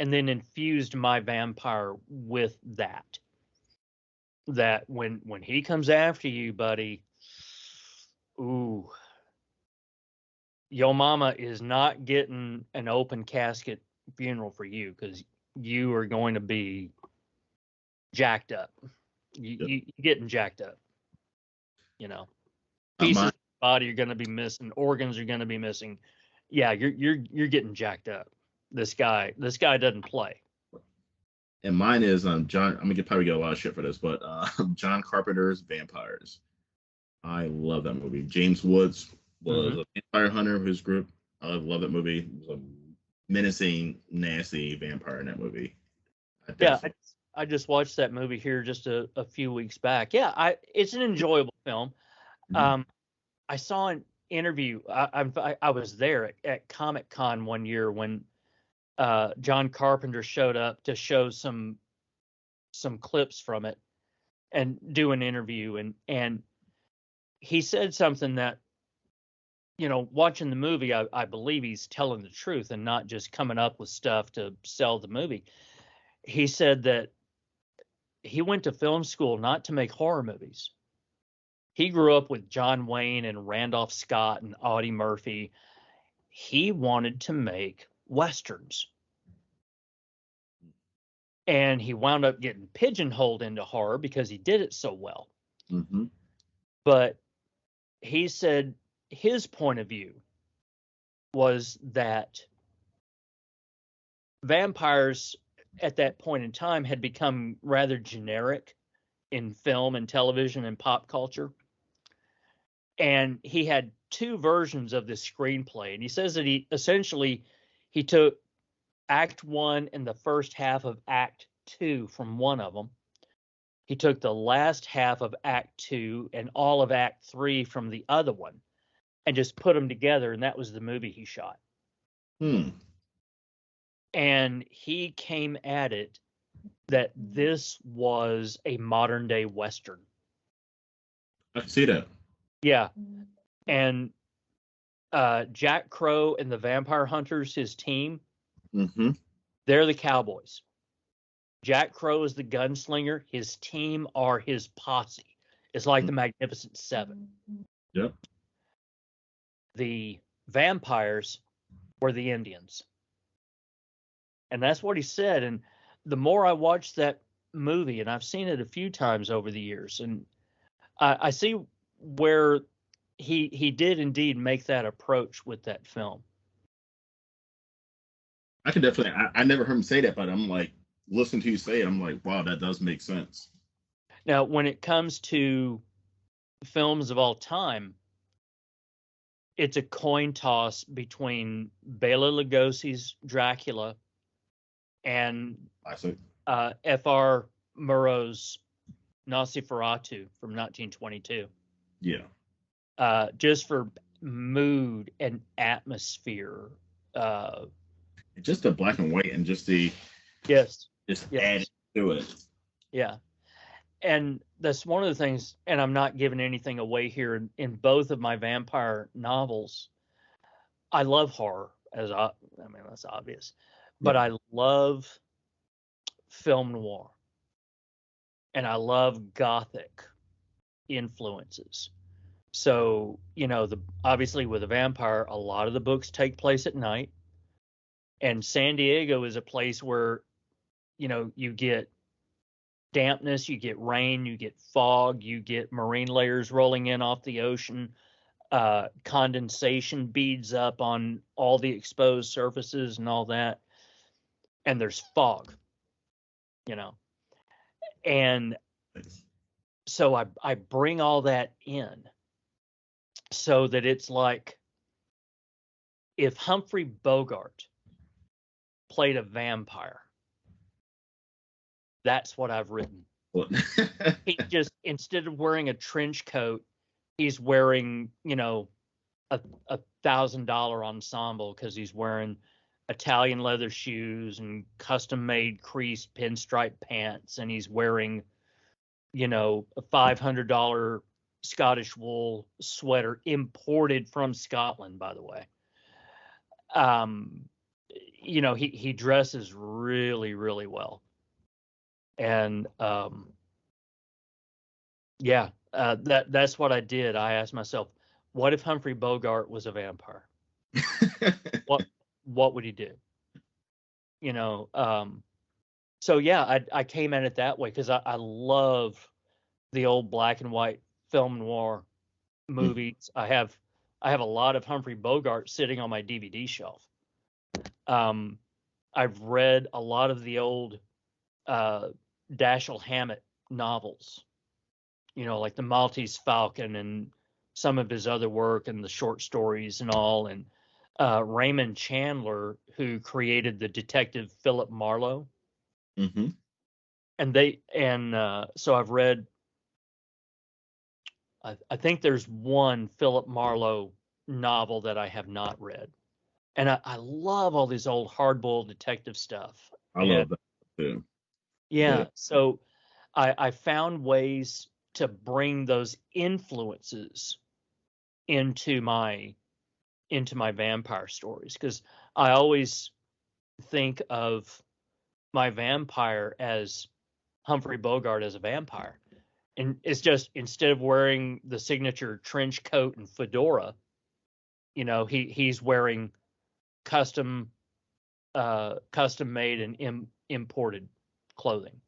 and then infused my vampire with that when he comes after you, buddy, ooh, your mama is not getting an open casket funeral for you, because you are going to be jacked up. You're getting jacked up. Pieces of the body are going to be missing. Organs are going to be missing. Yeah, you're getting jacked up. This guy doesn't play. And mine is John. I'm gonna probably get a lot of shit for this, but John Carpenter's Vampires. I love that movie. James Woods was Hmm. a vampire hunter of his group. I love that movie. It was a menacing, nasty vampire in that movie. I Yeah, definitely. I just watched that movie here just a few weeks back. Yeah, it's an enjoyable film. Mhm. Um, I saw an interview. I was there at Comic Con one year when John Carpenter showed up to show some clips from it and do an interview, and he said something that, watching the movie, I believe he's telling the truth and not just coming up with stuff to sell the movie. He said that he went to film school not to make horror movies. He grew up with John Wayne and Randolph Scott and Audie Murphy. He wanted to make westerns, and he wound up getting pigeonholed into horror because he did it so well. Mm-hmm. But he said his point of view was that vampires at that point in time had become rather generic in film and television and pop culture. And he had two versions of this screenplay. And he says that he took act one and the first half of act two from one of them. He took the last half of act two and all of act three from the other one and just put them together. And that was the movie he shot. Hmm. And he came at it that this was a modern day Western. I can see that. Yeah. And Jack Crow and the Vampire Hunters, his team, Mm-hmm. they're the cowboys. Jack Crow is the gunslinger. His team are his posse. It's like the Magnificent Seven. Yep. The vampires were the Indians. And that's what he said. And the more I watched that movie, and I've seen it a few times over the years, and I see where he did indeed make that approach with that film. I can definitely. I never heard him say that, but I'm like, listen to you say it. I'm like, wow, that does make sense. Now, when it comes to films of all time, it's a coin toss between Bela Lugosi's Dracula and I say, F.R. Murrow's Nosferatu from 1922. yeah, Just for mood and atmosphere. Uh, just the black and white and just the yes, just adding yes, to it. yeah. And that's one of the things, and I'm not giving anything away here in both of my vampire novels. I love horror, I mean, that's obvious, but Yeah, I love film noir and I love gothic influences. So, the obviously with a vampire, a lot of the books take place at night, and San Diego is a place where, you get dampness, you get rain, you get fog, you get marine layers rolling in off the ocean, condensation beads up on all the exposed surfaces and all that, and there's fog, you know. And so I bring all that in so that it's like if Humphrey Bogart played a vampire, that's what I've written. Well, He just, instead of wearing a trench coat, he's wearing, a $1,000 ensemble because he's wearing Italian leather shoes and custom made creased pinstripe pants, and he's wearing, a $500 Scottish wool sweater imported from Scotland, by the way. Um, he dresses really, really well, and yeah, that's what I did. I asked myself, what if Humphrey Bogart was a vampire? What what would he do? You know, so yeah, I came at it that way because I love the old black and white film noir movies. I have a lot of Humphrey Bogart sitting on my DVD shelf. Um, I've read a lot of the old uh, Dashiell Hammett novels. like the Maltese Falcon and some of his other work and the short stories and all. And Raymond Chandler, who created the detective Philip Marlowe. Mm-hmm. So I've read, I think there's one Philip Marlowe novel that I have not read. And I love all this old hard-boiled detective stuff. I And love that too. yeah, Yeah. so I found ways to bring those influences into my vampire stories, because I always think of my vampire as Humphrey Bogart as a vampire. And it's just, instead of wearing the signature trench coat and fedora, he's wearing custom made and imported clothing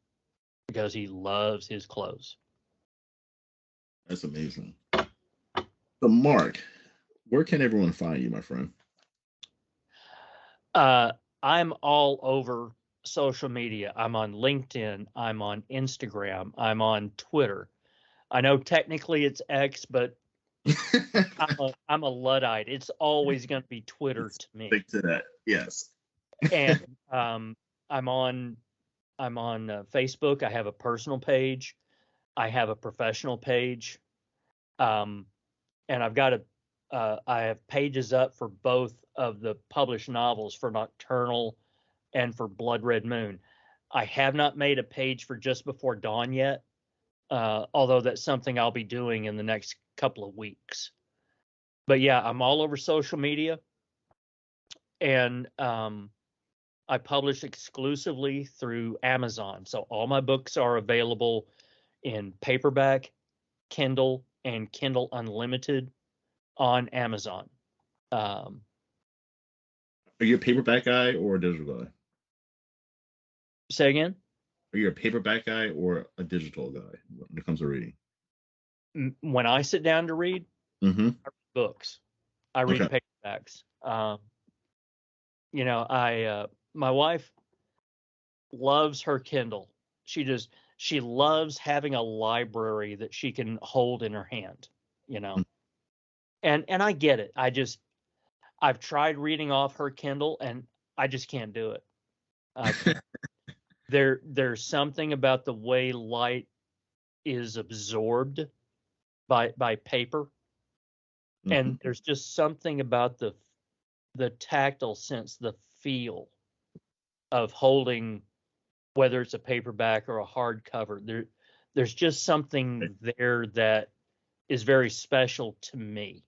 because he loves his clothes. That's amazing. So, Mark, where can everyone find you, my friend? I'm all over social media. I'm on LinkedIn. I'm on Instagram. I'm on Twitter. I know technically it's X, but I'm a Luddite. It's always going to be Twitter to me. Stick to that. Yes. And I'm on Facebook. I have a personal page. I have a professional page. And I have pages up for both of the published novels, for Nocturnal and for Blood Red Moon. I have not made a page for Just Before Dawn yet, although that's something I'll be doing in the next couple of weeks. But yeah, I'm all over social media, and I publish exclusively through Amazon. So all my books are available in paperback, Kindle, and Kindle Unlimited on Amazon. Are you a paperback guy or a digital guy? Say again? Are you a paperback guy or a digital guy when it comes to reading? When I sit down to read, Mm-hmm. I read books. I read Okay. paperbacks. My wife loves her Kindle. She loves having a library that she can hold in her hand, you know. And I get it. I've tried reading off her Kindle and I just can't do it. I can't. There's something about the way light is absorbed by paper, Mm-hmm. and there's just something about the tactile sense, the feel of holding, whether it's a paperback or a hardcover. There's just something there that is very special to me.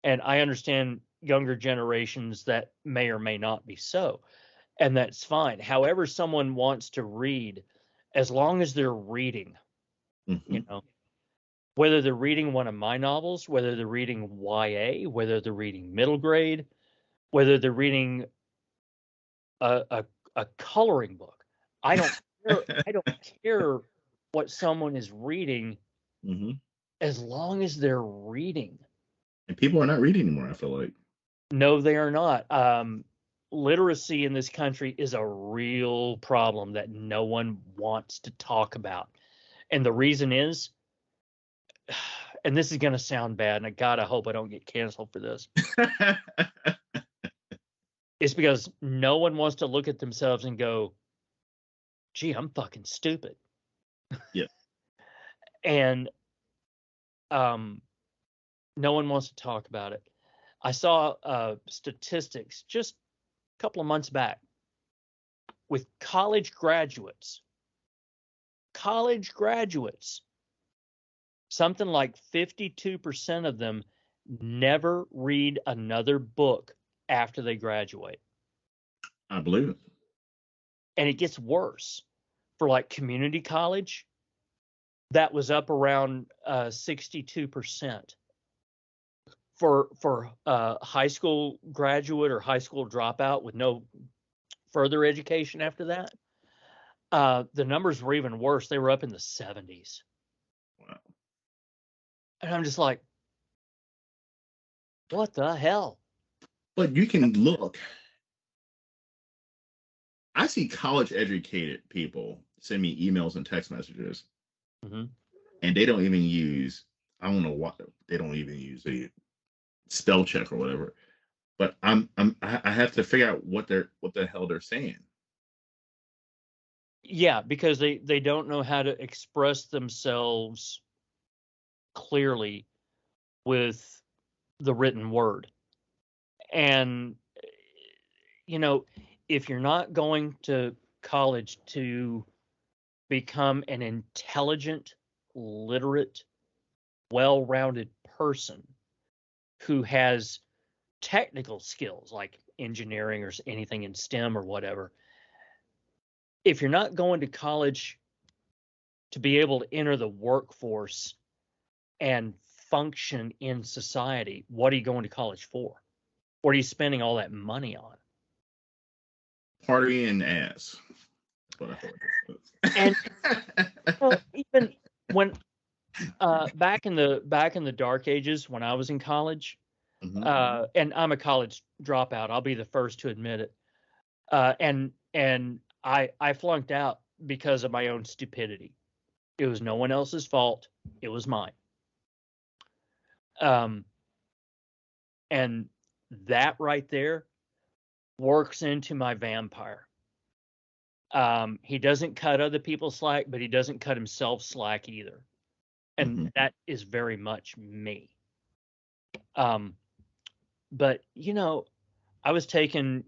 And I understand younger generations that may or may not be so, and that's fine. However someone wants to read, as long as they're reading, Mm-hmm. whether they're reading one of my novels, whether they're reading YA, whether they're reading middle grade, whether they're reading a coloring book. I don't care. I don't care what someone is reading, Mm-hmm. as long as they're reading. And people are not reading anymore, I feel like. No, they are not. Literacy in this country is a real problem that no one wants to talk about. And the reason is, and this is going to sound bad, and God, I hope I don't get canceled for this. It's because no one wants to look at themselves and go, gee, I'm fucking stupid. Yeah. And no one wants to talk about it. I saw statistics just a couple of months back with college graduates, something like 52% of them never read another book after they graduate. I believe it. And it gets worse. For like community college, that was up around 62%. For high school graduate or high school dropout with no further education after that, the numbers were even worse. They were up in the 70s. Wow. And I'm just like, what the hell? But you can look. I see college educated people send me emails and text messages. Mm-hmm. and they don't even use, I don't know what, they don't even use a spell check or whatever. But I have to figure out what the hell they're saying. Yeah, because they don't know how to express themselves clearly with the written word. And you know, if you're not going to college to become an intelligent, literate, well-rounded person who has technical skills like engineering or anything in STEM or whatever, if you're not going to college to be able to enter the workforce and function in society, what are you going to college for? What are you spending all that money on? Party and ass. That's what I feel like And this well, even when back in the dark ages when I was in college, hmm and I'm a college dropout, I'll be the first to admit it. And I flunked out because of my own stupidity. It was no one else's fault. It was mine. Um, and that right there works into my vampire. He doesn't cut other people slack, but he doesn't cut himself slack either. And hmm that is very much me. Um, but I was taking,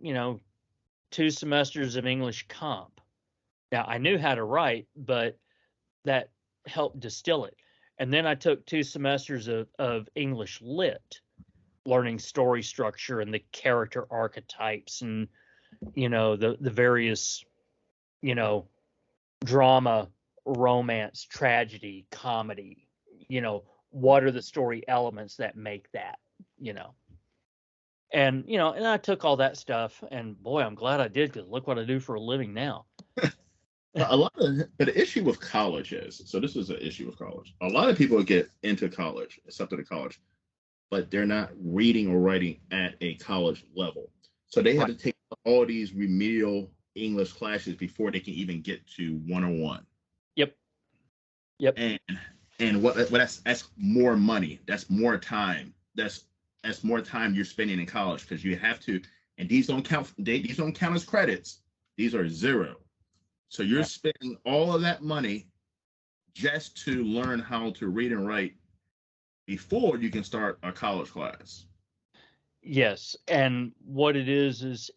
2 semesters of English comp. Now I knew how to write, but that helped distill it. And then I took 2 semesters of English lit, learning story structure and the character archetypes and the various you know drama, romance, tragedy, comedy. What are the story elements that make that? You know, and I took all that stuff, and boy, I'm glad I did because look what I do for a living now. but the issue with college is, so this is an issue with college. A lot of people get into college, accepted to college, but they're not reading or writing at a college level. So they have Right. to take all these remedial English classes before they can even get to 101. Yep. Yep. And that's more money. That's more time. That's more time you're spending in college because you have to, and these don't count as credits. These are zero. So you're Yeah. spending all of that money just to learn how to read and write before you can start a college class. Yes. And what it is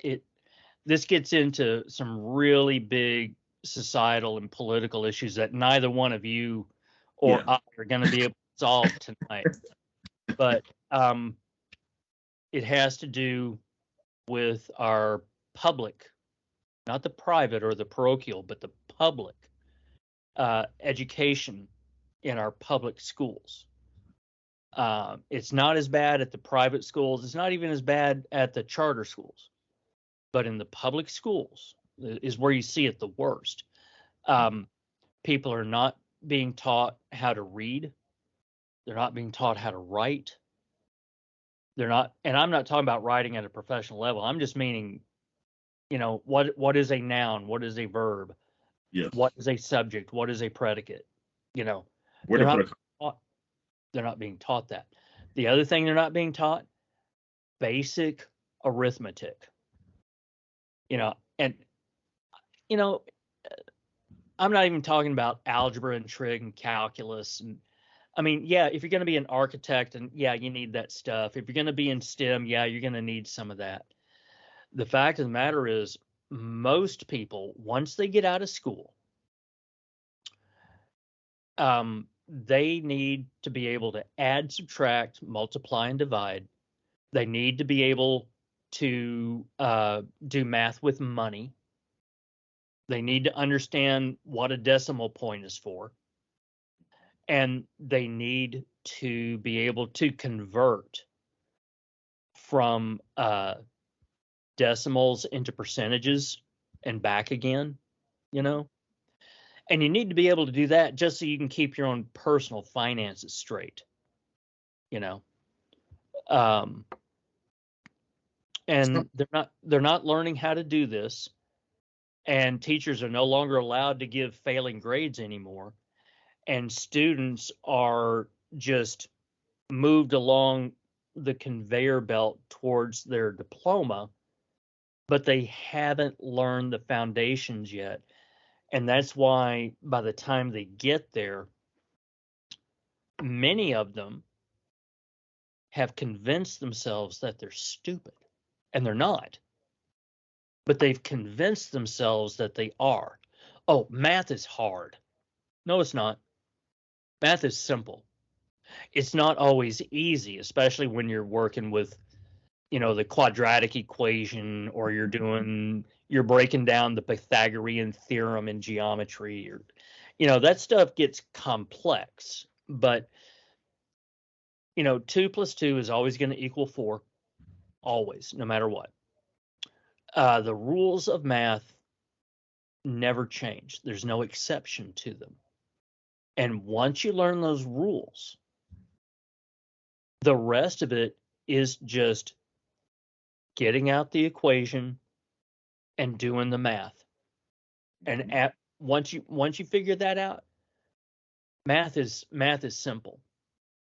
this gets into some really big societal and political issues that neither one of you or Yeah. I are going to be able to solve tonight. But it has to do with our public, not the private or the parochial, but the public education in our public schools. It's not as bad at the private schools. It's not even as bad at the charter schools. But in the public schools is where you see it the worst. Um, People are not being taught how to read. They're not being taught how to write. They're not, and I'm not talking about writing at a professional level. I'm just meaning, what is a noun? What is a verb? What Yes. is a subject? What is a predicate? You know, Where they're to not put a taught, they're not being taught that. The other thing they're not being taught, basic arithmetic. And you know, I'm not even talking about algebra and trig and calculus. And I mean, yeah, if you're going to be an architect, and yeah, you need that stuff. If you're going to be in STEM, yeah, you're going to need some of that. The fact of the matter is, most people, once they get out of school, they need to be able to add, subtract, multiply, and divide. They need to be able to do math with money. They need to understand what a decimal point is for. And they need to be able to convert from decimals into percentages and back again, you know? And you need to be able to do that just so you can keep your own personal finances straight, you know? Um, and some, they're not learning how to do this, and teachers are no longer allowed to give failing grades anymore. and students are just moved along the conveyor belt towards their diploma, but they haven't learned the foundations yet. And that's why by the time they get there, many of them have convinced themselves that they're stupid, and they're not. But they've convinced themselves that they are. Oh, math is hard. No, it's not. Math is simple. It's not always easy, especially when you're working with, the quadratic equation, or you're breaking down the Pythagorean theorem in geometry, or that stuff gets complex. But 2 plus 2 is always going to equal 4, always, no matter what. The rules of math never change. There's no exception to them. And once you learn those rules, the rest of it is just getting out the equation and doing the math. And once you figure that out, math is simple.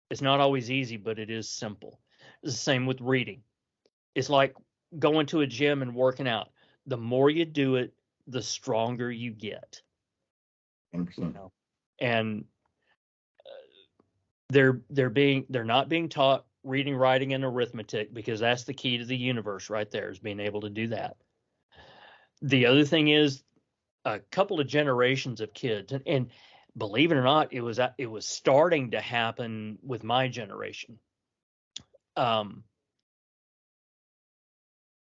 It's not always easy, but it is simple. It's the same with reading. It's like going to a gym and working out. The more you do it, the stronger you get. 100%. And they're not being taught reading, writing, and arithmetic, because that's the key to the universe right there, is being able to do that. The other thing is, a couple of generations of kids, and believe it or not, it was starting to happen with my generation.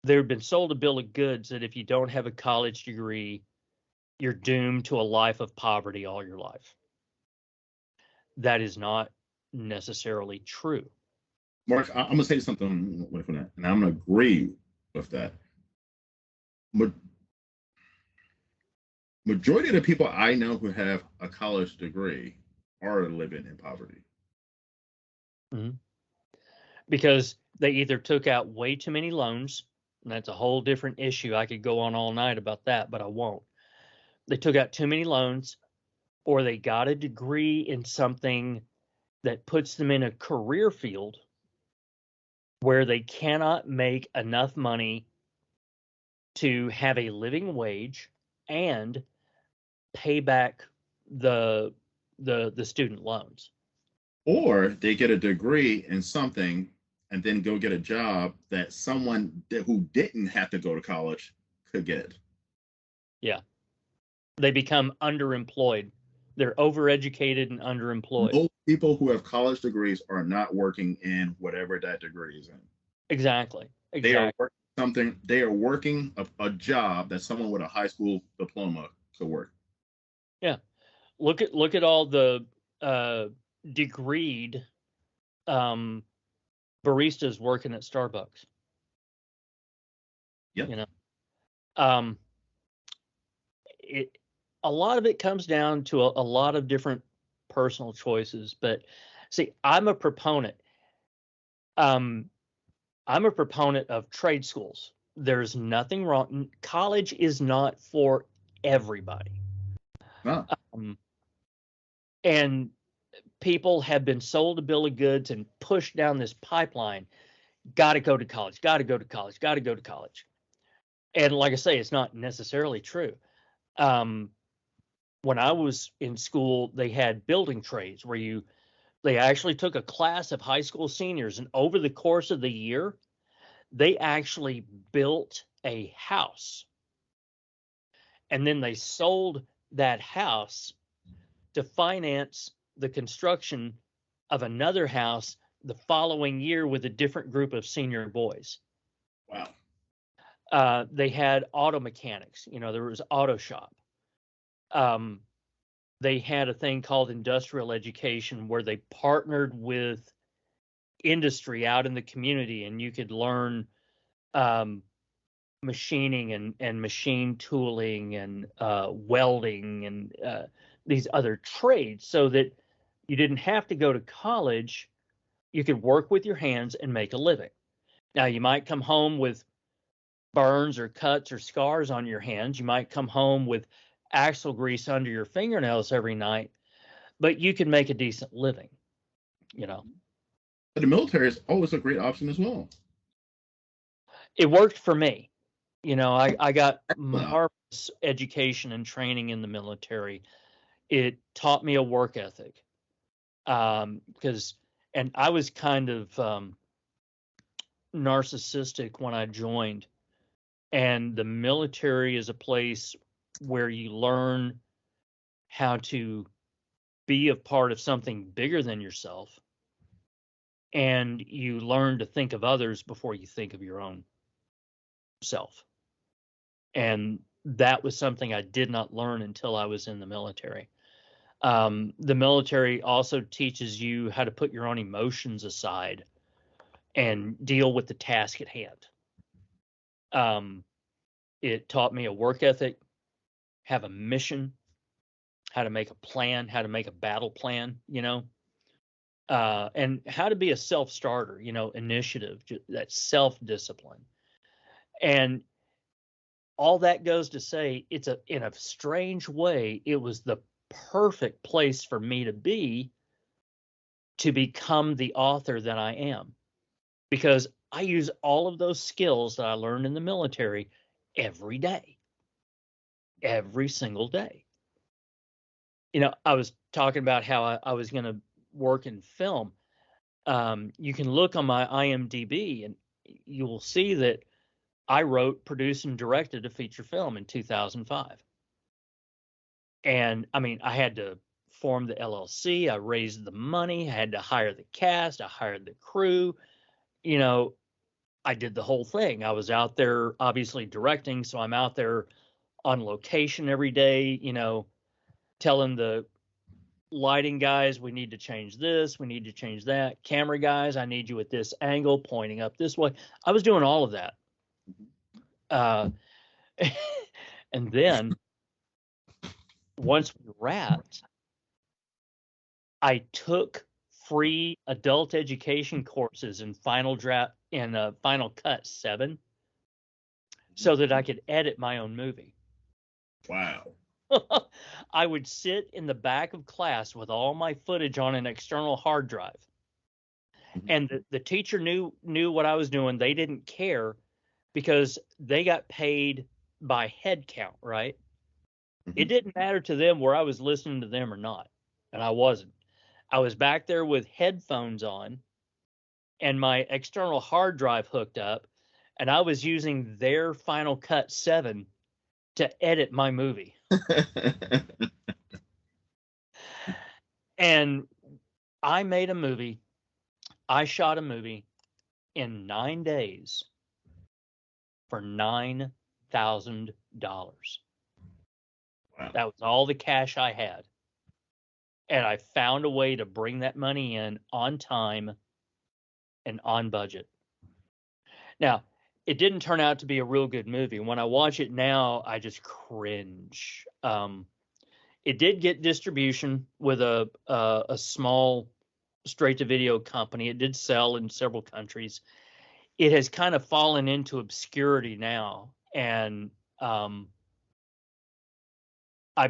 They've been sold a bill of goods that if you don't have a college degree, you're doomed to a life of poverty all your life. That is not necessarily true. Mark, I'm going to say something with that, and I'm going to agree with that. Majority of the people I know who have a college degree are living in poverty. Mm-hmm. Because they either took out way too many loans, and that's a whole different issue. I could go on all night about that, but I won't. They took out too many loans, or they got a degree in something that puts them in a career field where they cannot make enough money to have a living wage and pay back the student loans. Or they get a degree in something and then go get a job that someone who didn't have to go to college could get. Yeah. They become underemployed. They're overeducated and underemployed. Most people who have college degrees are not working in whatever that degree is in. Exactly. They are working something. They are working a job that someone with a high school diploma could work. Yeah. Look at all the degreed baristas working at Starbucks. Yeah. A lot of it comes down to a lot of different personal choices. But see, I'm a proponent. I'm a proponent of trade schools. There's nothing wrong. College is not for everybody. No. And people have been sold a bill of goods and pushed down this pipeline. Got to go to college. Got to go to college. Got to go to college. And like I say, it's not necessarily true. When I was in school, they had building trades where they actually took a class of high school seniors, and over the course of the year, they actually built a house. And then they sold that house to finance the construction of another house the following year with a different group of senior boys. Wow. They had auto mechanics. There was auto shop. They had a thing called industrial education where they partnered with industry out in the community, and you could learn machining and machine tooling and welding and these other trades, so that you didn't have to go to college. You could work with your hands and make a living. Now, you might come home with burns or cuts or scars on your hands. You might come home with axle grease under your fingernails every night. but you can make a decent living, But the military is always a great option as well. It worked for me. I got Well, marvelous education and training in the military. It taught me a work ethic. Because, and I was kind of narcissistic when I joined, and the military is a place where you learn how to be a part of something bigger than yourself, and you learn to think of others before you think of your own self. And that was something I did not learn until I was in the military. The military also teaches you how to put your own emotions aside and deal with the task at hand. It taught me a work ethic, have a mission, how to make a plan, how to make a battle plan, and how to be a self-starter, initiative, that self-discipline. And all that goes to say, in a strange way, it was the perfect place for me to be to become the author that I am, because I use all of those skills that I learned in the military every day, every single day. I was talking about how I was going to work in film. You can look on my IMDb and you will see that I wrote, produced, and directed a feature film in 2005. And I mean, I had to form the LLC. I raised the money. I had to hire the cast. I hired the crew. You know, I did the whole thing. I was out there obviously directing. So I'm out there on location every day, telling the lighting guys, we need to change this. We need to change that. Camera guys, I need you at this angle, pointing up this way. I was doing all of that. Uh, and then once we wrapped, I took free adult education courses in Final Cut 7 so that I could edit my own movie. wow. I would sit in the back of class with all my footage on an external hard drive. And the teacher knew what I was doing. They didn't care because they got paid by head count, right? It didn't matter to them where I was listening to them or not. And I wasn't. I was back there with headphones on and my external hard drive hooked up, and I was using their Final Cut 7 to edit my movie. And I made a movie. I shot a movie in 9 days for $9,000. Wow. That was all the cash I had. And I found a way to bring that money in on time and on budget. Now, it didn't turn out to be a real good movie. When I watch it now, I just cringe. It did get distribution with a small straight to video company. It did sell in several countries. It has kind of fallen into obscurity now, and I've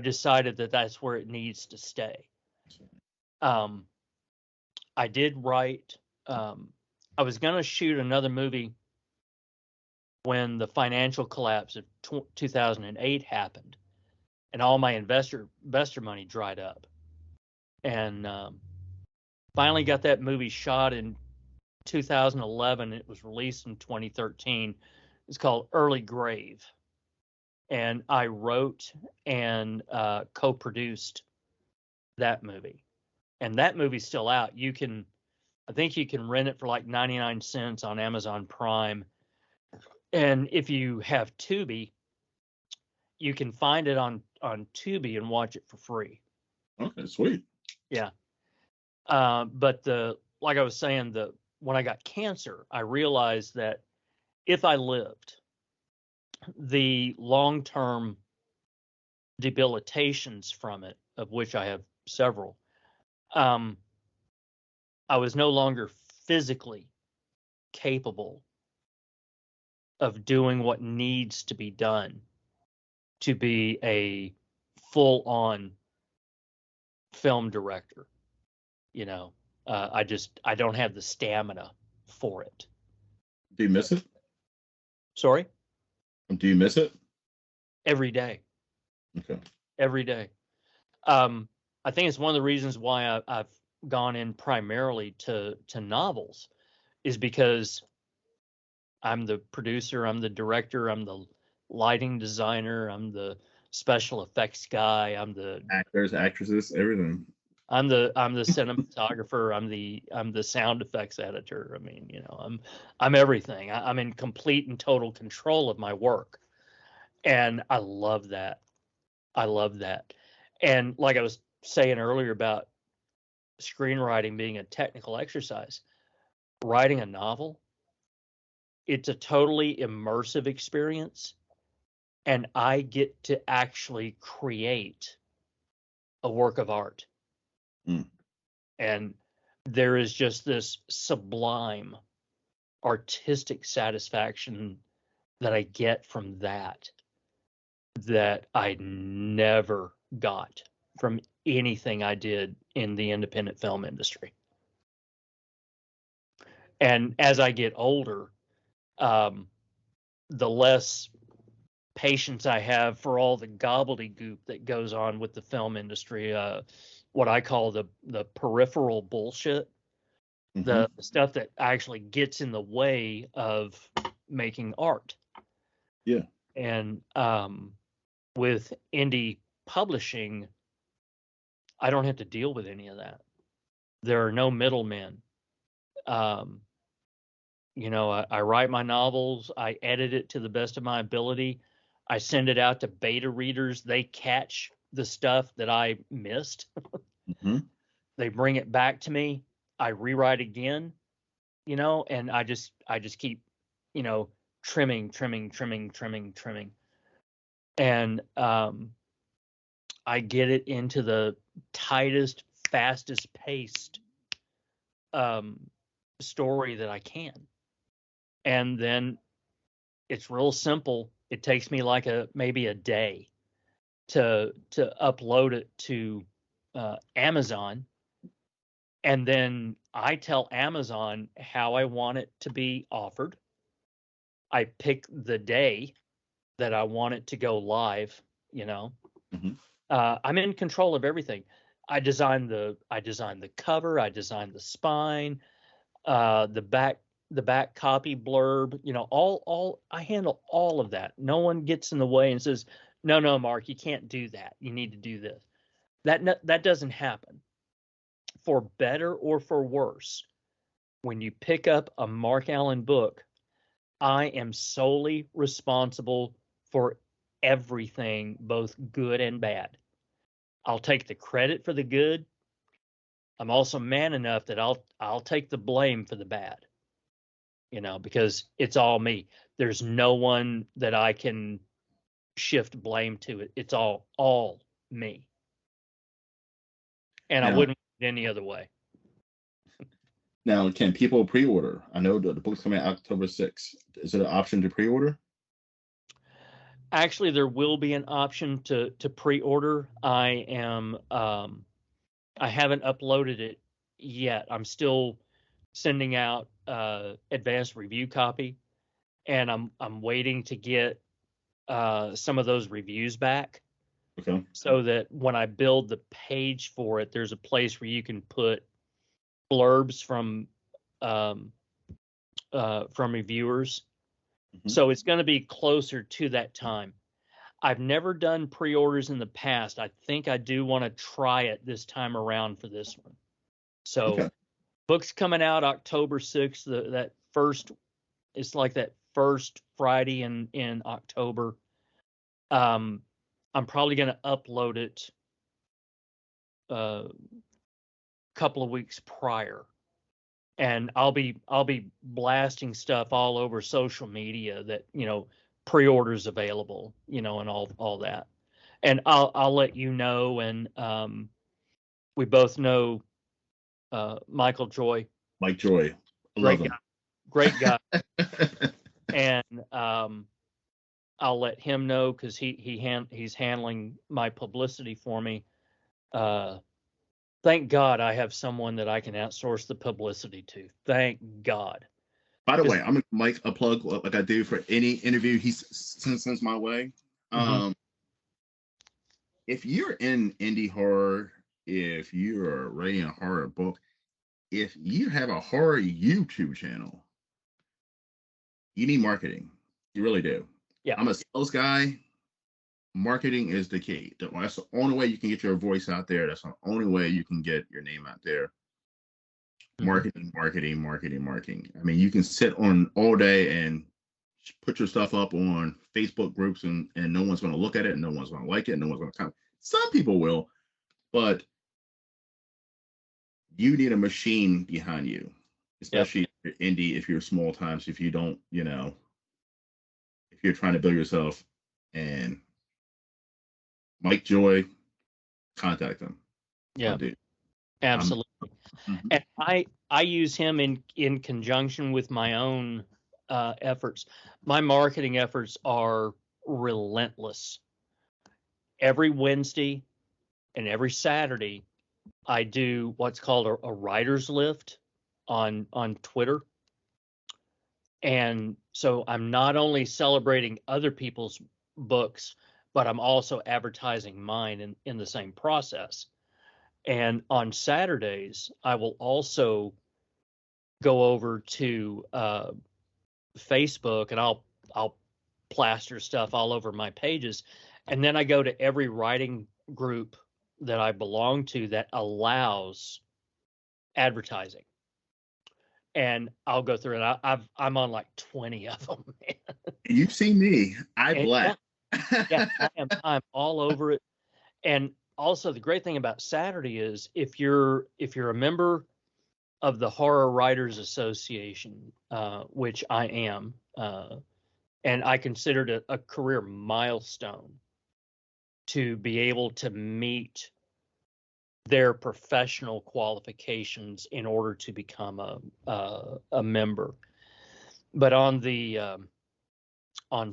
decided that that's where it needs to stay. I did write. I was going to shoot another movie when the financial collapse of 2008 happened, and all my investor money dried up, and finally got that movie shot in 2011. It was released in 2013. It's called Early Grave, and I wrote and co-produced that movie. And that movie's still out. I think you can rent it for like 99 cents on Amazon Prime. And if you have Tubi, you can find it on Tubi and watch it for free. Okay, sweet. Yeah. But like I was saying, when I got cancer, I realized that if I lived, the long-term debilitations from it, of which I have several, I was no longer physically capable of doing what needs to be done to be a full-on film director. I don't have the stamina for it. Do you miss it? Sorry? Do you miss it? Every day. Okay. Every day. I think it's one of the reasons why I've gone in primarily to novels, is because I'm the producer, I'm the director, I'm the lighting designer, I'm the special effects guy, Actors, actresses, everything. I'm the cinematographer, I'm the sound effects editor. I mean, I'm everything. I'm in complete and total control of my work. And I love that. I love that. And like I was saying earlier about screenwriting being a technical exercise, writing a novel, it's a totally immersive experience. And I get to actually create a work of art. Mm. And there is just this sublime artistic satisfaction that I get from that I never got from anything I did in the independent film industry. And as I get older, the less patience I have for all the gobbledygook that goes on with the film industry, what I call the peripheral bullshit, the stuff that actually gets in the way of making art. Yeah. And with indie publishing, I don't have to deal with any of that. There are no middlemen. I write my novels, I edit it to the best of my ability, I send it out to beta readers, they catch the stuff that I missed. They bring it back to me, I rewrite again, and I just keep, trimming, and I get it into the tightest, fastest paced story that I can. And then it's real simple. It takes me like maybe a day to upload it to Amazon. And then I tell Amazon how I want it to be offered. I pick the day that I want it to go live, I'm in control of everything. I designed the cover, I designed the spine, the back copy blurb, all I handle all of that. No one gets in the way and says, no, Mark, you can't do that. You need to do this. That doesn't happen. For better or for worse, when you pick up a Mark Allen book, I am solely responsible for everything, both good and bad. I'll take the credit for the good. I'm also man enough that I'll take the blame for the bad. Because it's all me. There's no one that I can shift blame to. It's all me. And I wouldn't want it any other way. Now, can people pre-order? I know the book's coming out October 6th. Is it an option to pre-order? Actually, there will be an option to pre-order. I haven't uploaded it yet. I'm still sending out advanced review copy, and I'm waiting to get some of those reviews back. Okay. So that when I build the page for it, there's a place where you can put blurbs from reviewers. So it's going to be closer to that time. I've never done pre-orders in the past. I think I do want to try it this time around for this one. So book's coming out October 6th. It's like that first Friday in October. I'm probably going to upload it a couple of weeks prior, and I'll be blasting stuff all over social media that pre-orders available, and all that, and I'll let you know. And we both know Michael Joy. Mike Joy, great guy, great guy, and I'll let him know because he's handling my publicity for me. Thank God I have someone that I can outsource the publicity to. Thank God. By the way, Because I'm gonna make a plug like I do for any interview he sends my way. Um, if you're in indie horror, if you're writing a horror book, if you have a horror YouTube channel, you need marketing. You really do. yeah, I'm a sales guy. Marketing is the key. That's the only way you can get your voice out there. That's the only way you can get your name out there. hmm Marketing, marketing, marketing, marketing. I mean, you can sit on all day and put your stuff up on Facebook groups, and no one's going to look at it, and no one's going to like it, and no one's going to comment. Some people will, but you need a machine behind you, yep, especially if you're indie, if you're small times, if you don't, if you're trying to build yourself. And Mike Joy, contact him. My yeah, dude. I'm absolutely. mhm. And I use him in conjunction with my own efforts. My marketing efforts are relentless. Every Wednesday and every Saturday, I do what's called a writer's lift on Twitter. And so I'm not only celebrating other people's books, but I'm also advertising mine in the same process. And on Saturdays, I will also go over to Facebook and I'll plaster stuff all over my pages. And then I go to every writing group that I belong to that allows advertising. And I'll go through it. I'm on like 20 of them. You see me, I And yeah, black. yeah, I'm all over it. And also the great thing about Saturday is if you're a member of the Horror Writers Association, which I am, and I considered it a career milestone to be able to meet their professional qualifications in order to become a member. But on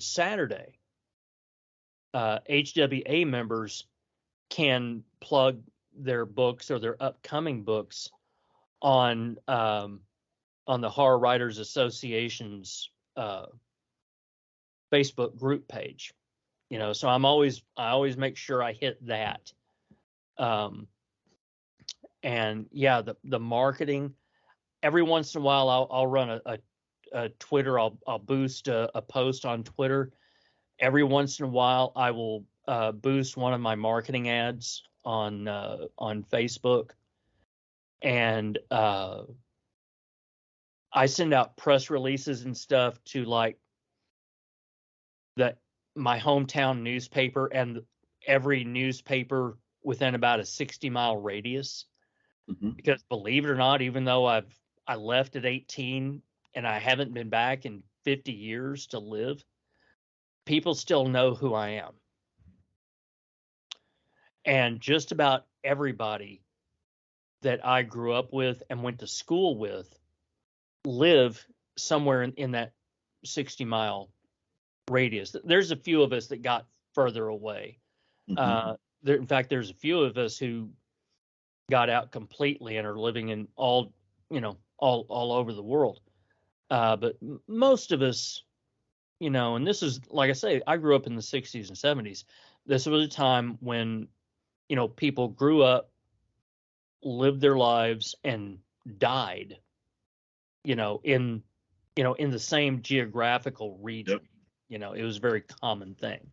Saturday, HWA members can plug their books or their upcoming books on the Horror Writers Association's Facebook group page. So I always make sure I hit that. Um, and yeah, the marketing. Every once in a while, I'll run a Twitter. I'll boost a post on Twitter. Every once in a while, I will boost one of my marketing ads on Facebook, and I send out press releases and stuff to like the my hometown newspaper and every newspaper within about a 60-mile radius. Mhm. Because believe it or not, even though I left at 18 and I haven't been back in 50 years to live, people still know who I am. And just about everybody that I grew up with and went to school with live somewhere in that 60-mile radius. There's a few of us that got further away. Mhm. In fact, there's a few of us who got out completely and are living in all over the world. But most of us, and this is like I say, I grew up in the 60s and 70s. This was a time when people grew up, lived their lives, and died. In the same geographical Yep. region. It was a very common thing.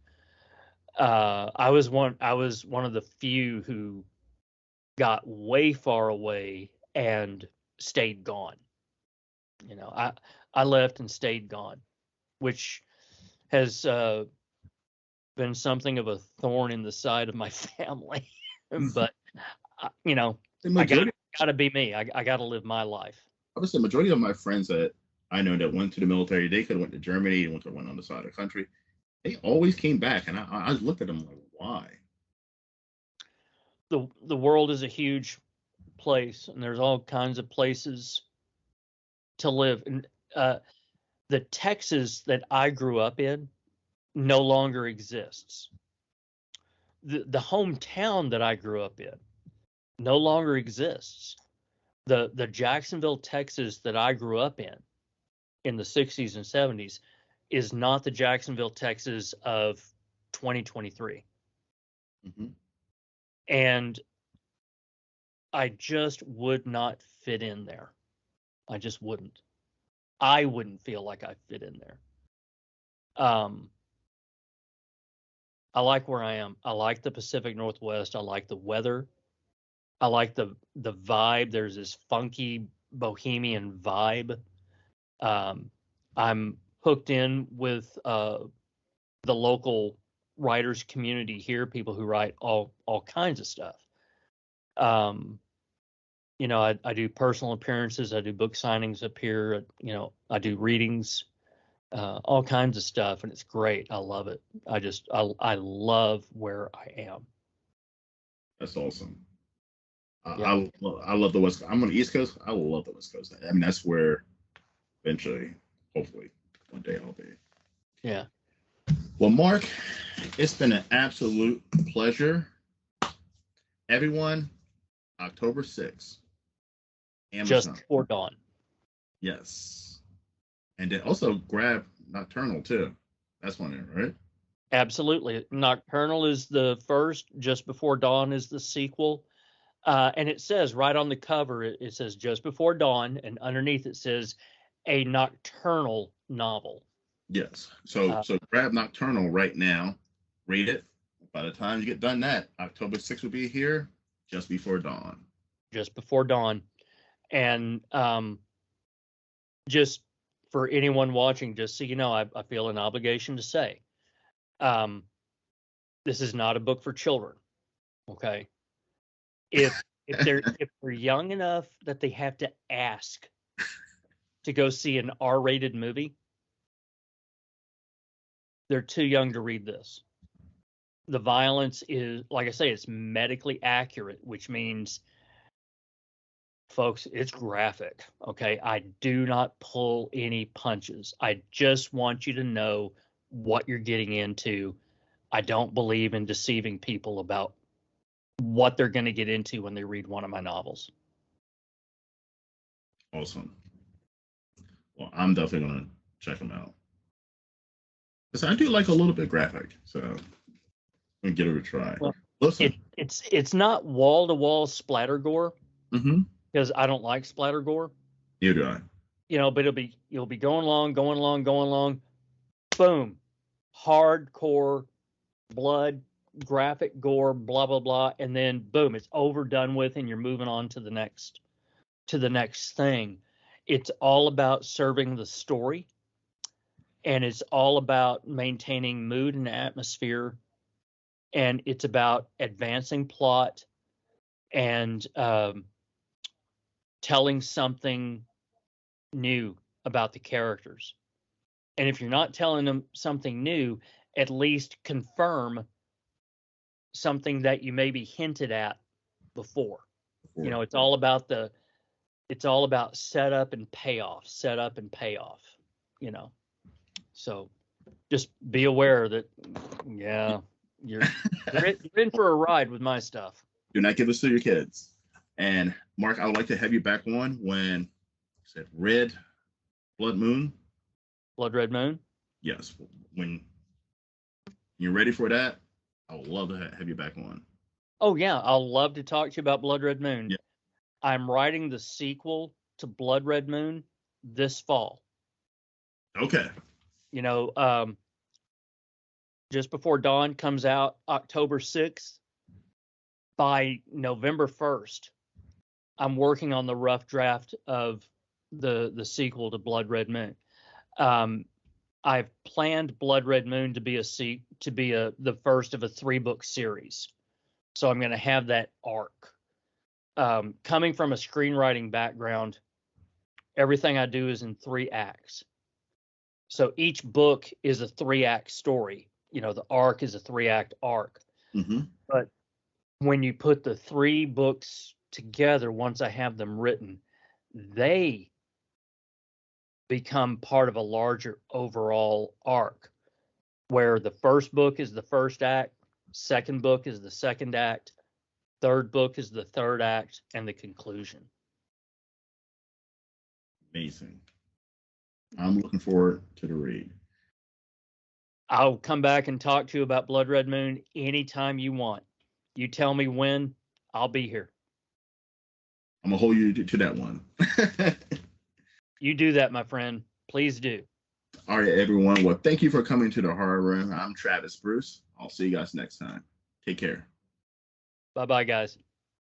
I was one of the few who got way far away and stayed gone. I left and stayed gone, which has been something of a thorn in the side of my family. But you know, The I got majority, got to be me. I got to live my life. obviously, the majority of my friends that I know that went to the military, they could have went to Germany, went on the side of the country. They always came back, and I looked at them like, why? The world is a huge place, and there's all kinds of places to live. And the Texas that I grew up in no longer exists. The hometown that I grew up in no longer exists. The Jacksonville, Texas that I grew up in the 60s and 70s is not the Jacksonville, Texas of 2023. Mm-hmm. And I just would not fit in there. I just wouldn't. I wouldn't feel like I fit in there. I like where I am. I like the Pacific Northwest. I like the weather. I like the vibe. There's this funky bohemian vibe. I'm hooked in with the local writers community here, people who write all kinds of stuff. You know, I do personal appearances, I do book signings up here, you know, I do readings, all kinds of stuff, and it's great. I love it. I love where I am. That's awesome. Yeah. I love the West Coast. I'm on the East Coast. I love the West Coast. I mean, that's where eventually, hopefully, one day I'll be. Yeah. Well, Mark, it's been an absolute pleasure. Everyone, October 6th, Just Amazon. before dawn. Yes. And then also grab Nocturnal too. That's one there, right? Absolutely. Nocturnal is the first, Just Before Dawn is the sequel. And it says right on the cover, it says Just Before Dawn, and underneath it says a nocturnal novel. Yes. So grab Nocturnal right now, read it. By the time you get done that, October 6th will be here, Just Before Dawn. Just Before Dawn. And just for anyone watching, just so you know, I feel an obligation to say, this is not a book for children. Okay. If they're young enough that they have to ask to go see an R-rated movie, they're too young to read this. The violence is, like I say, it's medically accurate, which means, folks, it's graphic. Okay. I do not pull any punches. I just want you to know what you're getting into. I don't believe in deceiving people about what they're going to get into when they read one of my novels. Awesome. Well, I'm definitely going to check them out. Because I do like a little bit graphic, so I'm going to give it a try. Well, listen. It's not wall-to-wall splatter gore, Mm-hmm. because I don't like splatter gore. Neither do I. You know, but you'll be going along, boom, hardcore blood, graphic gore, blah blah blah, and then boom, it's over, done with, and you're moving on to the next thing. It's all about serving the story, and it's all about maintaining mood and atmosphere, and it's about advancing plot and telling something new about the characters. And if you're not telling them something new, at least confirm something that you maybe hinted at before. You know, it's all about setup and payoff, you know. So just be aware that, yeah, you're in for a ride with my stuff. Do not give this to your kids. And Mark, I would like to have you back on when you said Blood Red Moon. Yes. When you're ready for that, I would love to have you back on. Oh yeah, I'll love to talk to you about Blood Red Moon. Yeah. I'm writing the sequel to Blood Red Moon this fall. Okay. You know, Just Before Dawn comes out October 6th. By November 1st, I'm working on the rough draft of the sequel to Blood Red Moon. I've planned Blood Red Moon to be the first of a 3-book series. So I'm going to have that arc. Coming from a screenwriting background, everything I do is in 3 acts. So each book is a 3-act story. You know, the arc is a 3-act arc. Mm-hmm. But when you put the 3 books together, once I have them written, they become part of a larger overall arc, where the first book is the first act, second book is the second act, Third book is the third act and the conclusion. Amazing. I'm looking forward to the read. I'll come back and talk to you about Blood Red Moon anytime you want. You tell me when, I'll be here. I'm gonna hold you to that one. You do that, my friend. Please do. All right, everyone. Well, thank you for coming to the Horror Room. I'm Travis Bruce. I'll see you guys next time. Take care. Bye-bye, guys.